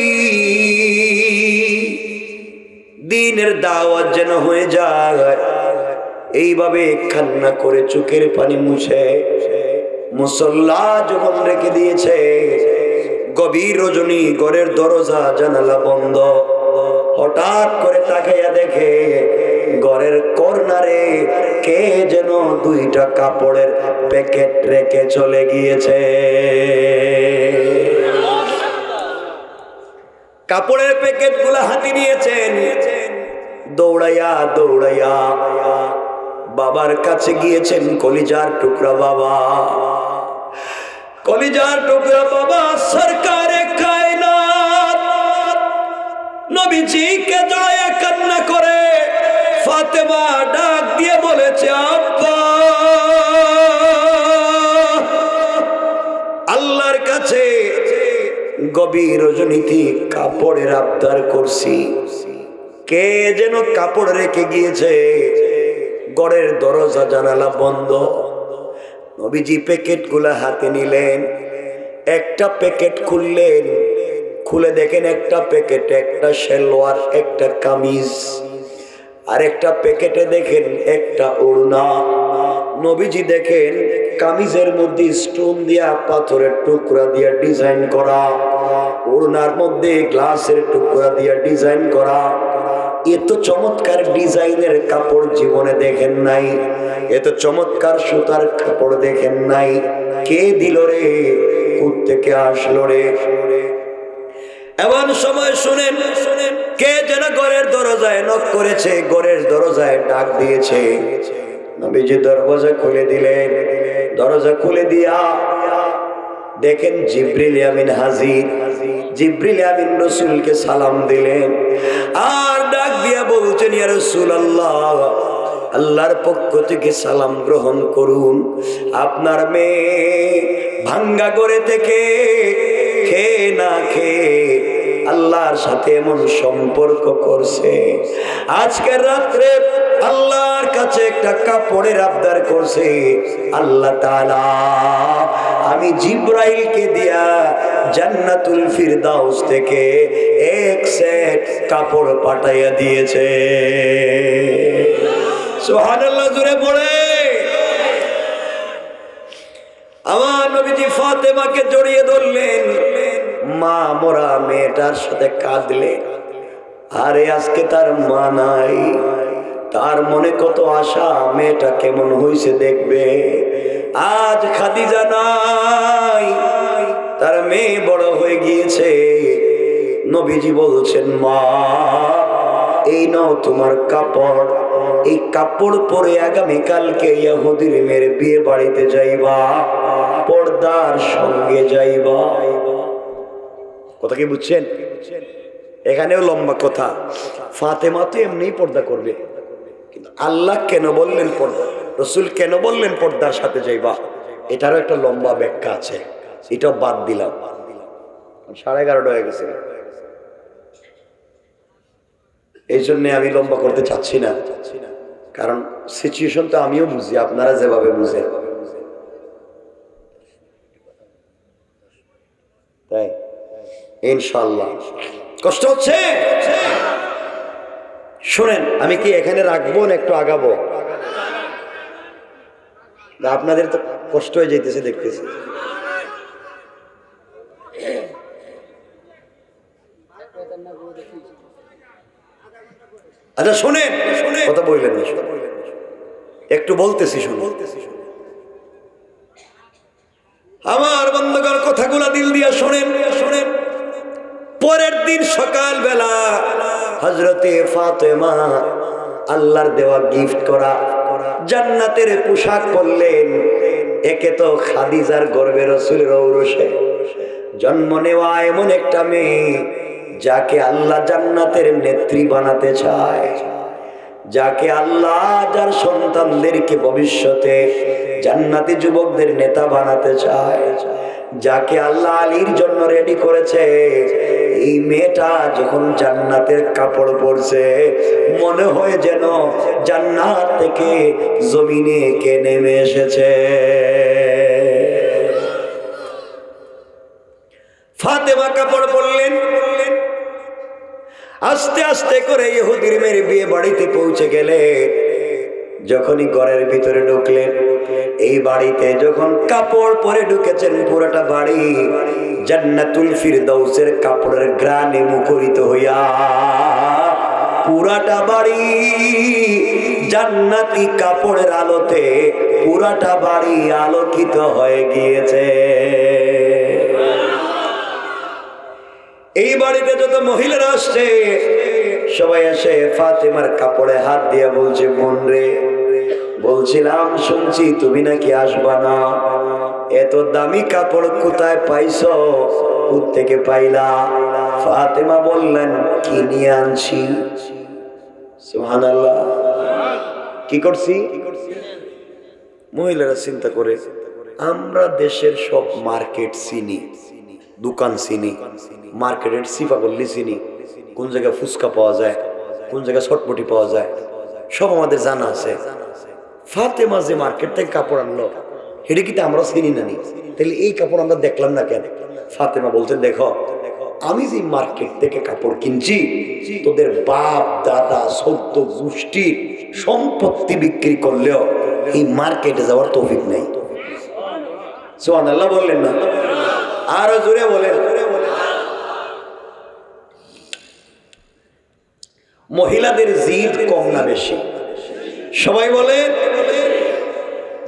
দ্বীনের দাওয়াত যেন হয়ে যায়। এইভাবে কান্না করে চোখের পানি মুছে মুসল্লা যখন রেখে দিয়েছে, গভীর রজনী, ঘরের দরজা জানালা বন্ধ, হঠাৎ করে তাকাইয়া দেখে ঘরের কর্নারে কে যেন দুইটা কাপড়ের প্যাকেট রেখে চলে গিয়েছে। কাপড়ের প্যাকেট গুলা হাতে নিয়েছেন, দৌড়াইয়া দৌড়াইয়া বাবার কাছে গিয়েছেন। কলিজার টুকরা বাবা, কলিজার টুকরা বাবা সরকারে কায়নাত নবীজিকে জড়াইয়া কান্না করে ফাতেমা ডাক দিয়ে বলেছে, আব্বা, আল্লাহর কাছে গভীর রজনীতি কাপড়ের আবদার করছি, কে যেন কাপড় রেখে গিয়েছে, ঘরের দরজা জানালা বন্ধ। নবীজি প্যাকেটগুলা হাতে নিলেন, একটা প্যাকেট খুললেন, খুলে দেখেন একটা প্যাকেটে একটা সালোয়ার, একটা কামিজ, আর একটা প্যাকেটে দেখেন একটা ওড়না। নবীজি দেখেন কামিজের মধ্যে স্টোন দিয়া পাথরের টুকরা দিয়া ডিজাইন করা, ওড়নার মধ্যে গ্লাসের টুকরা দিয়া ডিজাইন করা। এত চমৎকার ডিজাইনের কাপড় জীবনে দেখেন নাই, এত চমৎকার সুতার কাপড় দেখেন নাই। কে দিল রে? কোত্থেকে আসলো রে? এমন সময় শুনেন কে যেন ঘরের দরজায় নক করেছে, ঘরের দরজায় ডাক দিয়েছে। নবীজি দরজা খুলে দিলেন। দরজা খুলে দিয়া দেখেন জিবরিল আমিন হাজির। জিবরিল আমিন রাসূলকে সালাম দিলেন আর ডাক দিয়া বলছেন, ইয়া রাসূলুল্লাহ, আল্লাহর পক্ষ থেকে সালাম গ্রহণ করুন। আপনার মেয়ে ভাঙ্গা ঘরে থেকে খেয়ে না খেয়ে আল্লাহর সাথে এমন সম্পর্ক করছে, আজকের রাত্রে আল্লাহর কাছে একটা কাপড়ের আবদার করছে। আল্লাহ তাআলা আমি জিবরাইলকে দিয়া জান্নাতুল ফিরদাউস থেকে এক সেট কাপড় পাঠাইয়া দিয়েছে। সুবহানাল্লাহ, জোরে পড়ে। আমার নবীজি ফাতেমাকে জড়িয়ে ধরলেন, মা মোরা মেয়েটার সাথে কাঁদলেন। আরে আজকে তার মা নাই, তার মনে কত আশা মেয়েটা কেমন হয়েছে দেখবে। আজ খাদিজা নাই, তার মেয়ে বড় হয়ে গিয়েছে। নবীজি বলছেন, মা এই নাও তোমার কাপড়, এই কাপড় পরে আগামীকালকে ইহুদির মেয়ের বিয়ে বাড়িতে যাইবা, পর্দার সঙ্গে যাইবা। কথা কি বুঝছেন? এখানেও লম্বা কথা। ফাতেমা তো এমনি পর্দা করবে, কিন্তু আল্লাহ কেন বললেন পর্দা, রসুল কেন বললেন পর্দার সাথে যাইবা, এটারও একটা লম্বা ব্যাখ্যা আছে। এটাও বাদ দিলাম, 11:30 হয়ে গেছে। এই জন্য আমি লম্বা করতে চাচ্ছি না, কারণ সিচুয়েশন তো আমিও বুঝি, আপনারা যেভাবে বুঝেন। তাই ইনশাআল্লাহ কষ্ট হচ্ছে। শুনেন, আমি কি এখানে রাখবো না একটু আগাবো? আপনাদের তো কষ্ট হয়ে যাইতেছে দেখতেছি। আচ্ছা শোনেন, কথা বললেন না, একটু বলতেছি, আমার বন্ধুগণ কথাগুলা দিল দিয়া শোনেন। পরের দিন সকাল বেলা হযরতে ফাতেমা আল্লাহর দেওয়া গিফট করা জান্নাতের পোশাক পরলেন। একে তো খাদিজার গর্ভে রাসূলের ঔরসে জন্ম নেওয়া এমন একটা মেয়ে যাকে আল্লাহ জান্নাতের নেত্রী বানাতে চায়, যাকে আল্লাহ যার সন্তানদেরকে ভবিষ্যতে জান্নাতি যুবকদের নেতা বানাতে চায়, যাকে আল্লাহ আলীর জন্য রেডি করেছে। এই মেয়েটা যখন জান্নাতের কাপড় পরছে, মনে হয় যেন জান্নাত থেকে জমিনে কে নেমে এসেছে। ফাতেমা কাপড় পরলেন, আস্তে আস্তে করে ইহুদির মেয়ের বিয়ে বাড়িতে পৌঁছে গেলে। যখনই ঘরের ভিতরে ঢুকলেন, এই বাড়িতে যখন কাপড় পরে ঢুকেছেন, পুরোটা বাড়ি জান্নাতুল ফিরদাউসের কাপড়ের ঘ্রাণে মুখরিত হইয়া, পুরাটা বাড়ি জান্নাতি কাপড়ের আলোতে পুরাটা বাড়ি আলোকিত হয়ে গিয়েছে। এই বাড়িতে যত মহিলারা আসছে, সবাই এসে ফাতেমার কাপড়ে হাত দিয়ে বলছে, বোন রে, বলছিলাম শুনছি তুমি নাকি আসবা না, এত দামি কাপড় কোথায় পাইছো, থেকে পাইলা? ফাতেমা বললেন কিনে আনছি। সুবহানাল্লাহ। কি করছি? মহিলারা চিন্তা করে, আমরা দেশের সব মার্কেট চিনি, দোকান চিনি, মার্কেটের সিফা গল্লি চিনি, কোন জায়গায় ফুচকা পাওয়া যায়, কোন জায়গায় ছটপটি পাওয়া যায়, সব আমাদের জানা আছে। ফাতেমা যে মার্কেট থেকে কাপড় আনলো, সেটা কিন্তু আমরা চিনি না নি, তাহলে এই কাপড় আমরা দেখলাম না কেন? ফাতেমা বলছেন, দেখো আমি যে মার্কেট থেকে কাপড় কিনছি, তোদের বাপ দাদা 14 গোষ্ঠীর সম্পত্তি বিক্রি করলেও এই মার্কেটে যাওয়ার তৌফিক নেই। সুবহানাল্লাহ বললেন না? আরো জোরে বলেন। মহিলাদের জিদ কম না বেশি? সবাই বলে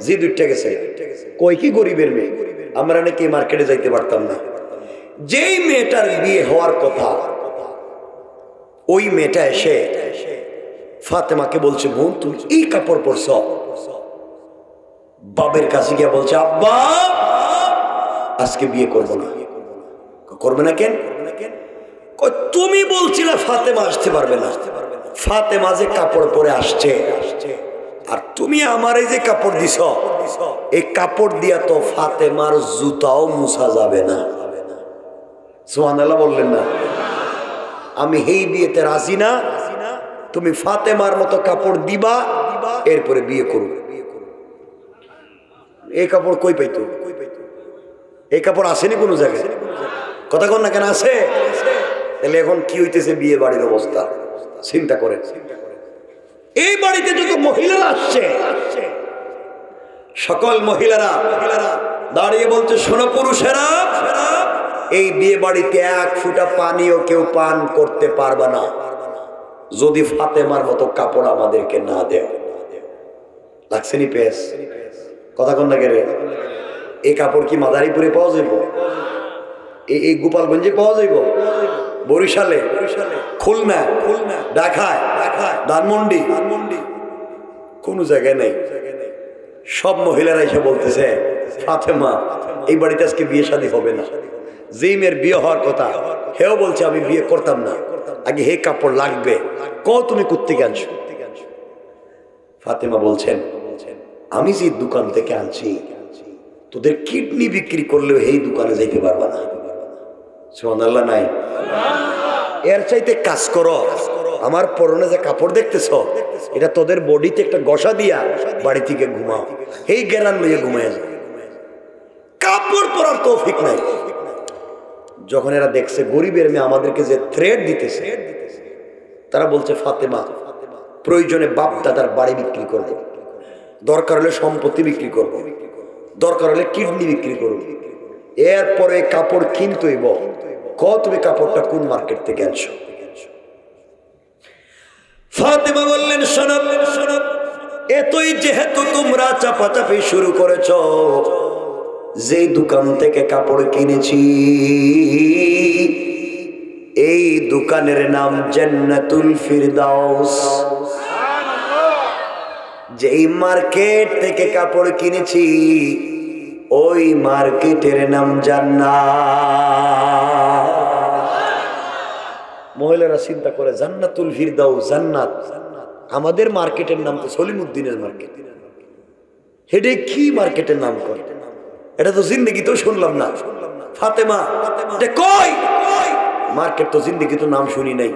জিদ উঠে গেছে। কই কি গরিবের মেয়ে, আমরা নাকি মার্কেটে যাইতে পারতাম না। যেই মেয়েটার বিয়ে হওয়ার কথা, ওই মেয়েটা এসে ফাতেমাকে বলছে, বোন তুমি এই কাপড় পরছ। বাবের কাছে গিয়ে বলছে, আব্বা আজকে বিয়ে করবো না। করবে না কেন? তুমি বলছিলে ফাতেমা আসতে পারবে না। ফাতেমা যে কাপড় পরে আসছে, আর তুমি আমার এই যে কাপড় দিছ, এই কাপড় দিয়া তো ফাতেমার জুতাও মুছা যাবে না। সুবহানাল্লাহ বললেন না? আমি এই বিয়েতে রাজি না, তুমি ফাতেমার মতো কাপড় দিবা, এরপরে বিয়ে করবে। এই কাপড় কই পাইতো? এই কাপড় আসেনি কোনো জায়গায়। কথা কন না কেন? আছে। তাহলে এখন কি হইতেছে বিয়ে বাড়ির অবস্থা? চিন্তা করেন। এই বাড়িতে যত মহিলারা আসছে, সকল মহিলারা দাঁড়িয়ে বলছে, শোনো পুরুষেরা, এই বিয়ে বাড়িতে এক ফোঁটা পানিও কেউ পান করতে পারবে না যদি ফাতেমার মতো কাপড় আমাদেরকে না দেয়। লাগছে নি পেস? কথা কন না কেরে? এই কাপড় কি মাদারীপুরে পাওয়া যাইব? এই গোপালগঞ্জে পাওয়া যাইব? বরিশালে, খুলনা, ঢাকায়, ধানমন্ডি, কোন জায়গায় নেই। সব মহিলারা এসে বলতেছে, ফাতেমা এই বাড়িতে আজকে বিয়ে শাদী হবে না। যেই মেয়ের বিয়ে হওয়ার কথা, হেও বলছে আমি বিয়ে করতাম না, আগে হে কাপড় লাগবে। তুমি কোত্থেকে আনছো? ফাতেমা বলছেন, আমি যে দোকান থেকে আনছি, তোদের কিডনি বিক্রি করলেও এই দোকানে যাইতে পারবা না। সুবহানাল্লাহ নাই? এর চাইতে কাজ করো, আমার পরনে যে কাপড় দেখতেছ, এটা তোদের বডিতে একটা গসা দিয়া বাড়ি থেকে ঘুমাও, এই গেরান লইয়া ঘুমায় যায়। কাপড় পরার তৌফিক নাই। যখন এরা দেখছে গরিবের মেয়ে আমাদেরকে যে থ্রেট দিতেছে, তারা বলছে, ফাতেমা প্রয়োজনে বাপ দাদার বাড়ি বিক্রি করবো, দরকার হলে সম্পত্তি বিক্রি করবো, দরকার হলে কিডনি বিক্রি করবো, এরপরে কাপড় কিনতেইব। তুমি কাপড়টা কোন মার্কেট থেকে আনছো? ফাতেমা বললেন, শোনো, এতই যেহেতু তোমরা চাপাচাপি শুরু করেছ, যেই দোকান থেকে কাপড় কিনেছি এই দোকানের নাম জান্নাতুল ফিরদাউস। যেই মার্কেট থেকে কাপড় কিনেছি ওই মার্কেটের নাম জান্নাত। মহিলারা চিন্তা করে, জান্নাতুল ফিরদাউস, জান্নাত। আমাদের মার্কেটের নাম তো সলিমউদ্দিনের মার্কেট, হেডে কি মার্কেটের নাম করে? এটা তো জিন্দেগি তো শুনলাম না। ফাতেমা কই মার্কেট তো জিন্দেগি তো নাম শুনি নাই।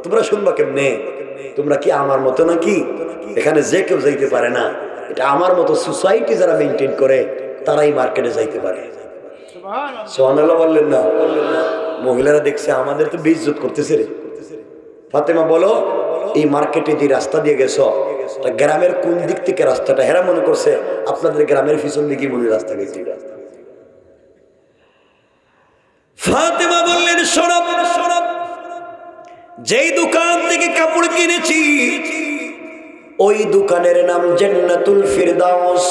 তোমরা শুনবা কেমনে? তোমরা কি আমার মতো নাকি? এখানে যে কেউ যাইতে পারে না। এটা আমার মতো সোসাইটি যারা মেনটেন করে তারাই মার্কেটে যাইতে পারে। সুবহানাল্লাহ বললেন না? মহিলারা দেখছে আমাদের তো বেইজ্জত করতেছে রে। ফাতেমা বলো, এই মার্কেটে যে রাস্তা দিয়ে গেছো, গ্রামের কোন দিক থেকে রাস্তাটা? হেরা মনে করছে আপনাদের গ্রামের পিছন দিকে মনে রাস্তা গেছে। ফাতেমা বললেন, শোনো, যেই দোকান থেকে কাপড় কিনেছি ওই দোকানের নাম জান্নাতুল ফিরদাউস।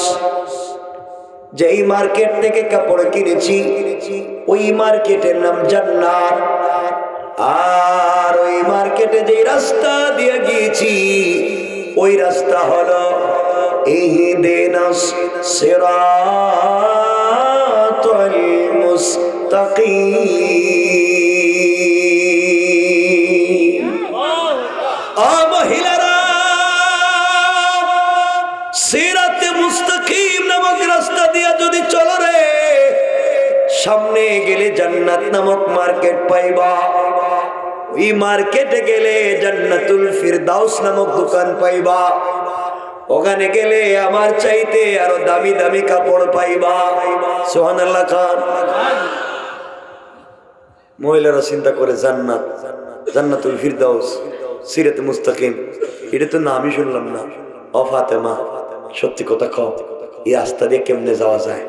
যেই মার্কেট থেকে কাপড় কিনেছি ওই মার্কেটের নাম জান্নাত। আর ওই মার্কেটে যে রাস্তা দিয়ে গিয়েছি ওই রাস্তা হলো ইহদিনাস সিরাত মুস্তাকিম নামক রাস্তা দিয়া যদি চলো রে, সামনে গেলে জান্নাত নামক মার্কেট পাইবা। ওই মার্কেটে গেলে জান্নাতুল ফিরদাউস নামক দোকান পাইবা। ওখানে গেলে আমার চাইতে আরো দামি দামি কাপড় পাইবা। সুবহানাল্লাহ খান। মহিলারা চিন্তা করে জান্নাত, জান্নাতুল ফিরদাউস, সিরাতে মুস্তাকিম, এটা তো নামই শুনলাম না। ও ফাতেমা, সত্যি কথা কও, এই রাস্তা দিয়ে কেমনে যাওয়া যায়?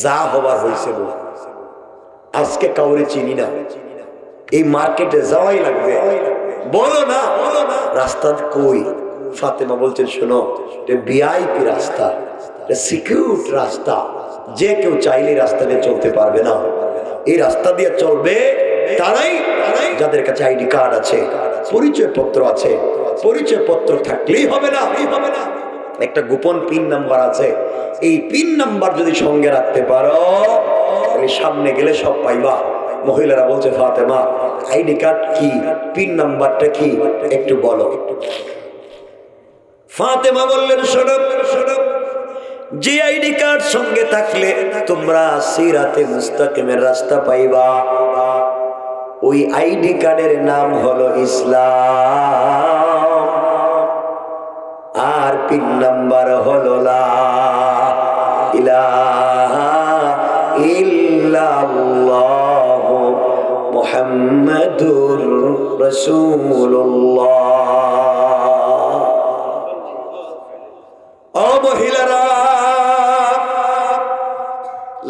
যা হবার হয়েছে বল, আজকে কাউরে চিনি না, এই মার্কেটে যাওয়াই লাগবে, বলো না রাস্তা কই? ফাতেমা বলছেন, শোনো, এটা ভিআইপি রাস্তা, এটা সিকিউর রাস্তা, যে কেউ চাইলে রাস্তা দিয়ে চলতে পারবে না। এই রাস্তা দিয়ে চলবে তারাই যাদের কাছে আইডি কার্ড আছে, পরিচয় পত্র আছে। পরিচয় পত্র থাকলেই হবে না, একটা গোপন পিন নাম্বার আছে। এই পিন নাম্বার যদি সঙ্গে রাখতে পারো, তাহলে সামনে গেলে সব পাইবা। মহিলারা বলছে, ফাতেমা, আইডি কার্ড কি, পিন নাম্বারটা কি, একটু বলো। ফাতেমা বললেন, শোনো, যে আইডি কার্ড সঙ্গে থাকলে তোমরা সিরাতে মুস্তাকিমের রাস্তা পাইবা, ওই আইডি কার্ডের নাম হলো ইসলাম, আর পিন নাম্বার হলো লা ইলাহা ইল্লাল্লাহ মুহাম্মাদুর রাসূলুল্লাহ। ও মহিলারা,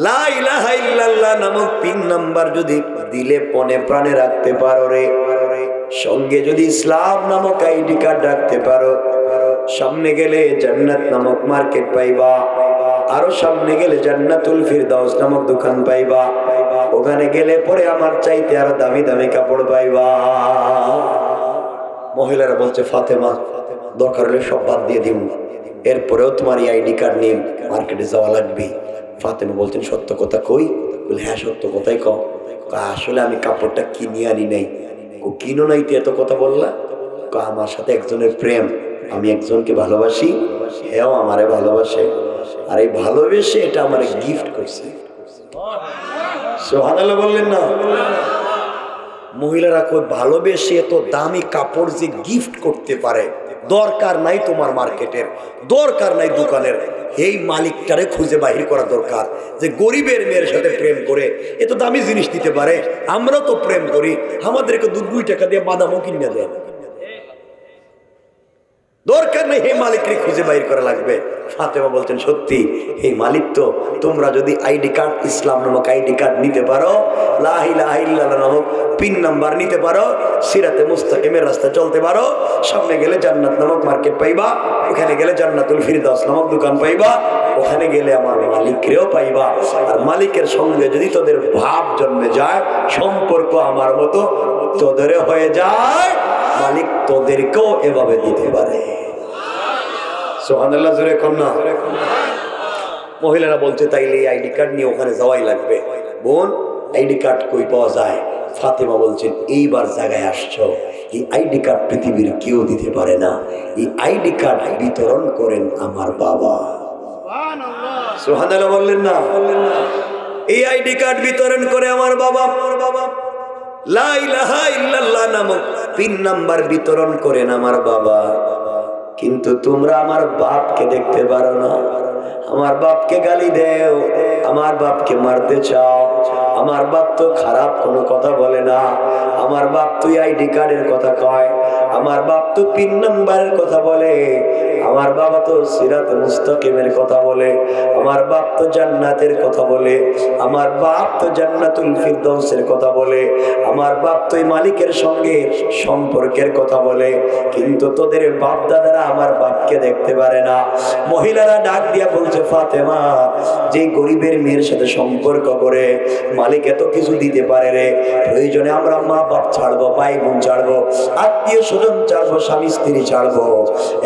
লা ইলাহা ইল্লাল্লাহ নামক পিন নাম্বার যদি দিলে পনে প্রাণে রাখতে পারো রে, সঙ্গে যদি ইসলাম নামক আইডি কার্ড রাখতে পারো, সামনে গেলে জান্নাত নামক মার্কেট পাইবা, আরো সামনে গেলে জান্নাতুল ফিরদাউস নামক দোকান পাইবা। ওখানে গেলে পরে আমার চাইতে আরো দামি দামি কাপড় পাইবা। মহিলারা বলছে, ফাতেমা, দরকার হলে সব বাদ দিয়ে দিব, এরপরেও তোমার এই আইডি কার্ড নিয়ে মার্কেটে যাওয়া লাগবে। ফাতেমা বলছেন, সত্য কথা কই? বলে, হ্যাঁ সত্য কথাই কও। আসলে আমি কাপড়টা কিনে আনি নাই। কিনো নাই তো এত কথা বললা? আমার সাথে একজনের প্রেম, আমি একজনকে ভালোবাসি, হেও আমারে ভালোবাসে, আর এই ভালোবেসে এটা আমারে গিফট করছে। সুবহানাল্লাহ বললেন না? মহিলারা কই, ভালোবেসে এত দামি কাপড় যে গিফট করতে পারে, দরকার নাই তোমার মার্কেটের, দরকার নাই দোকানের, এই মালিকটারে খুঁজে বাহির করা দরকার, যে গরিবের মেয়ের সাথে প্রেম করে এত দামি জিনিস দিতে পারে। আমরাও তো প্রেম করি, আমাদেরকে 2 টাকা দিয়ে বাদামও কিনে দেয়, দরকার নেই, এই মালিককে খুঁজে বাহির করা লাগবে। ফাতেমা বলছেন, সত্যি এই মালিক তো, তোমরা যদি আইডি কার্ড, ইসলাম নামক আইডি কার্ড নিতে পারো, লা ইলাহা ইল্লাল্লাহ নামক পিন নাম্বার নিতে পারো, সিরাতে মুস্তাকিমের রাস্তা চলতে পারো, সামনে গেলে জান্নাত নামক মার্কেট পাইবা, ওখানে গেলে জান্নাতুল ফিরদাউস নামক দোকান পাইবা, ওখানে গেলে আমার মালিককেও পাইবা। আর মালিকের সঙ্গে যদি তোদের ভাব জন্মে যায়, সম্পর্ক আমার মতো তোদের হয়ে যায়, মালিক তোদেরকেও এভাবে দিতে পারে। সুবহানাল্লাহ জোরে কন্যা। মহিলারা বলছে, তাইলে এই আইডি কার্ড নিয়ে ওখানে যাওয়াই লাগবে। বোন, আইডি কার্ড কই পাওয়া যায়? ফাতেমা বলছেন, এইবার জায়গায় আসছো, এই আইডি কার্ড পৃথিবীর কেউ দিতে পারে না, এই আইডি কার্ড বিতরণ করেন আমার বাবা। সুবহানাল্লাহ বললেন না? এই আইডি কার্ড বিতরণ করে আমার বাবা, লা ইলাহা ইল্লাল্লাহ নামক পিন নাম্বার বিতরণ করেন আমার বাবা। কিন্তু তোমরা আমার বাপকে দেখতে পারো না, আমার বাপকে গালি দেও, আমার বাপকে মারতে চাও। আমার বাপ তো খারাপ কোনো কথা বলে না, আমার বাপ তো আইডি কার্ডের কথা কয়, আমার বাপ তো পিন নাম্বারের কথা বলে, আমার বাবা তো সিরাতে মুস্তাকিমের কথা বলে, আমার বাপ তো জান্নাতের কথা বলে, আমার বাপ তো জান্নাতুল ফিরদাউসের কথা বলে, আমার বাপ তো এই মালিকের সঙ্গে সম্পর্কের কথা বলে। কিন্তু তোদের বাপ দাদারা আমার বাপকে দেখতে পারে না। মহিলারা ডাক দিয়া বলছে, ফাতেমা, যে গরিবের মেয়ের সাথে সম্পর্ক করে মালিক এত কিছু দিতে পারে রে, প্রয়োজনে আমরা মা বাপ ছাড়বো, ভাই বোন ছাড়বো, আত্মীয় স্বজন ছাড়বো, স্বামী স্ত্রী ছাড়বো,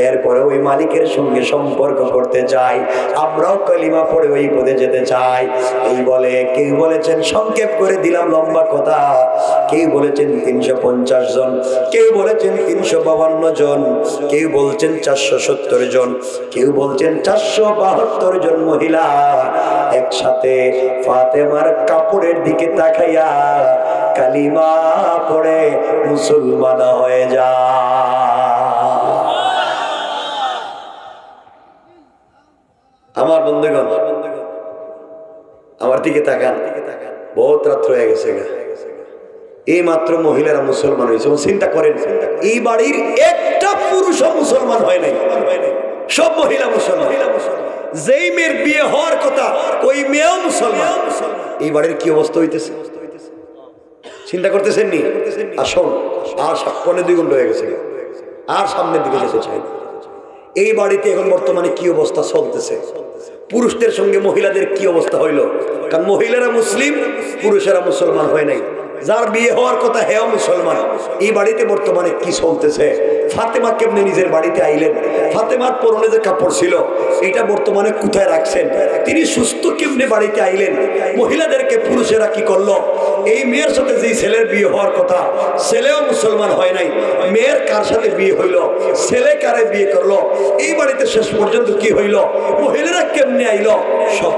এরপরে ওই মালিকের সঙ্গে সম্পর্ক করতে চাই, আমরাও কালিমা পড়ে ওই পদে যেতে চাই। এই বলে কেউ বলেছেন, সংক্ষেপ করে দিলাম লম্বা কথা, কেউ বলেছেন 350 জন, কেউ বলেছেন 352 জন, কেউ বলছেন 470 জন, কেউ বলছেন 472 জন মহিলা একসাথে ফাতেমার কাপড়ের দিকে তাকাইয়া কালিমা পড়ে মুসলমান হয়ে যায়। আমার বন্ধুগণ, আমার দিকে তাকান, বহুত রাত্র হয়ে গেছে, এই মাত্র মহিলারা মুসলমান হয়েছে। চিন্তা করেন, এই বাড়ির একটা পুরুষও মুসলমান হয় নাই, সব মহিলা মুসলমান। যেই মেয়ের বিয়ে হওয়ার কথা ওই মেয়েও মুসলমান। এই বাড়ির কি অবস্থা হইতেছে চিন্তা করতেছেন নি? আসুন, আর 2.25 ঘন্টা হয়ে গেছে, আর সামনের দিকে যেতে চাই। এই বাড়িতে এখন বর্তমানে কি অবস্থা চলতেছে, পুরুষদের সঙ্গে মহিলাদের কি অবস্থা হইল? কারণ মহিলারা মুসলিম, পুরুষেরা মুসলমান হয় নাই। যার বিয়ে হওয়ার কথা হেও মুসলমান। এই বাড়িতে বর্তমানে কি চলতেছে? ফাতেমা কেমনে নিজের বাড়িতে আইলেন? ফাতেমার পরনে যে কাপড় ছিল এটা বর্তমানে কোথায় রাখছেন? তিনি সুস্থ কেমনে বাড়িতে আইলেন? মহিলাদেরকে পুরুষেরা কি করলো? এই মেয়ের সাথে যেই ছেলের বিয়ে হওয়ার কথা, ছেলেও মুসলমান হয় নাই, মেয়ের কার সাথে বিয়ে হইল? ছেলে কারে বিয়ে করলো? এই বাড়িতে শেষ পর্যন্ত কি হইল? মহিলারা কেমনে আইল? সব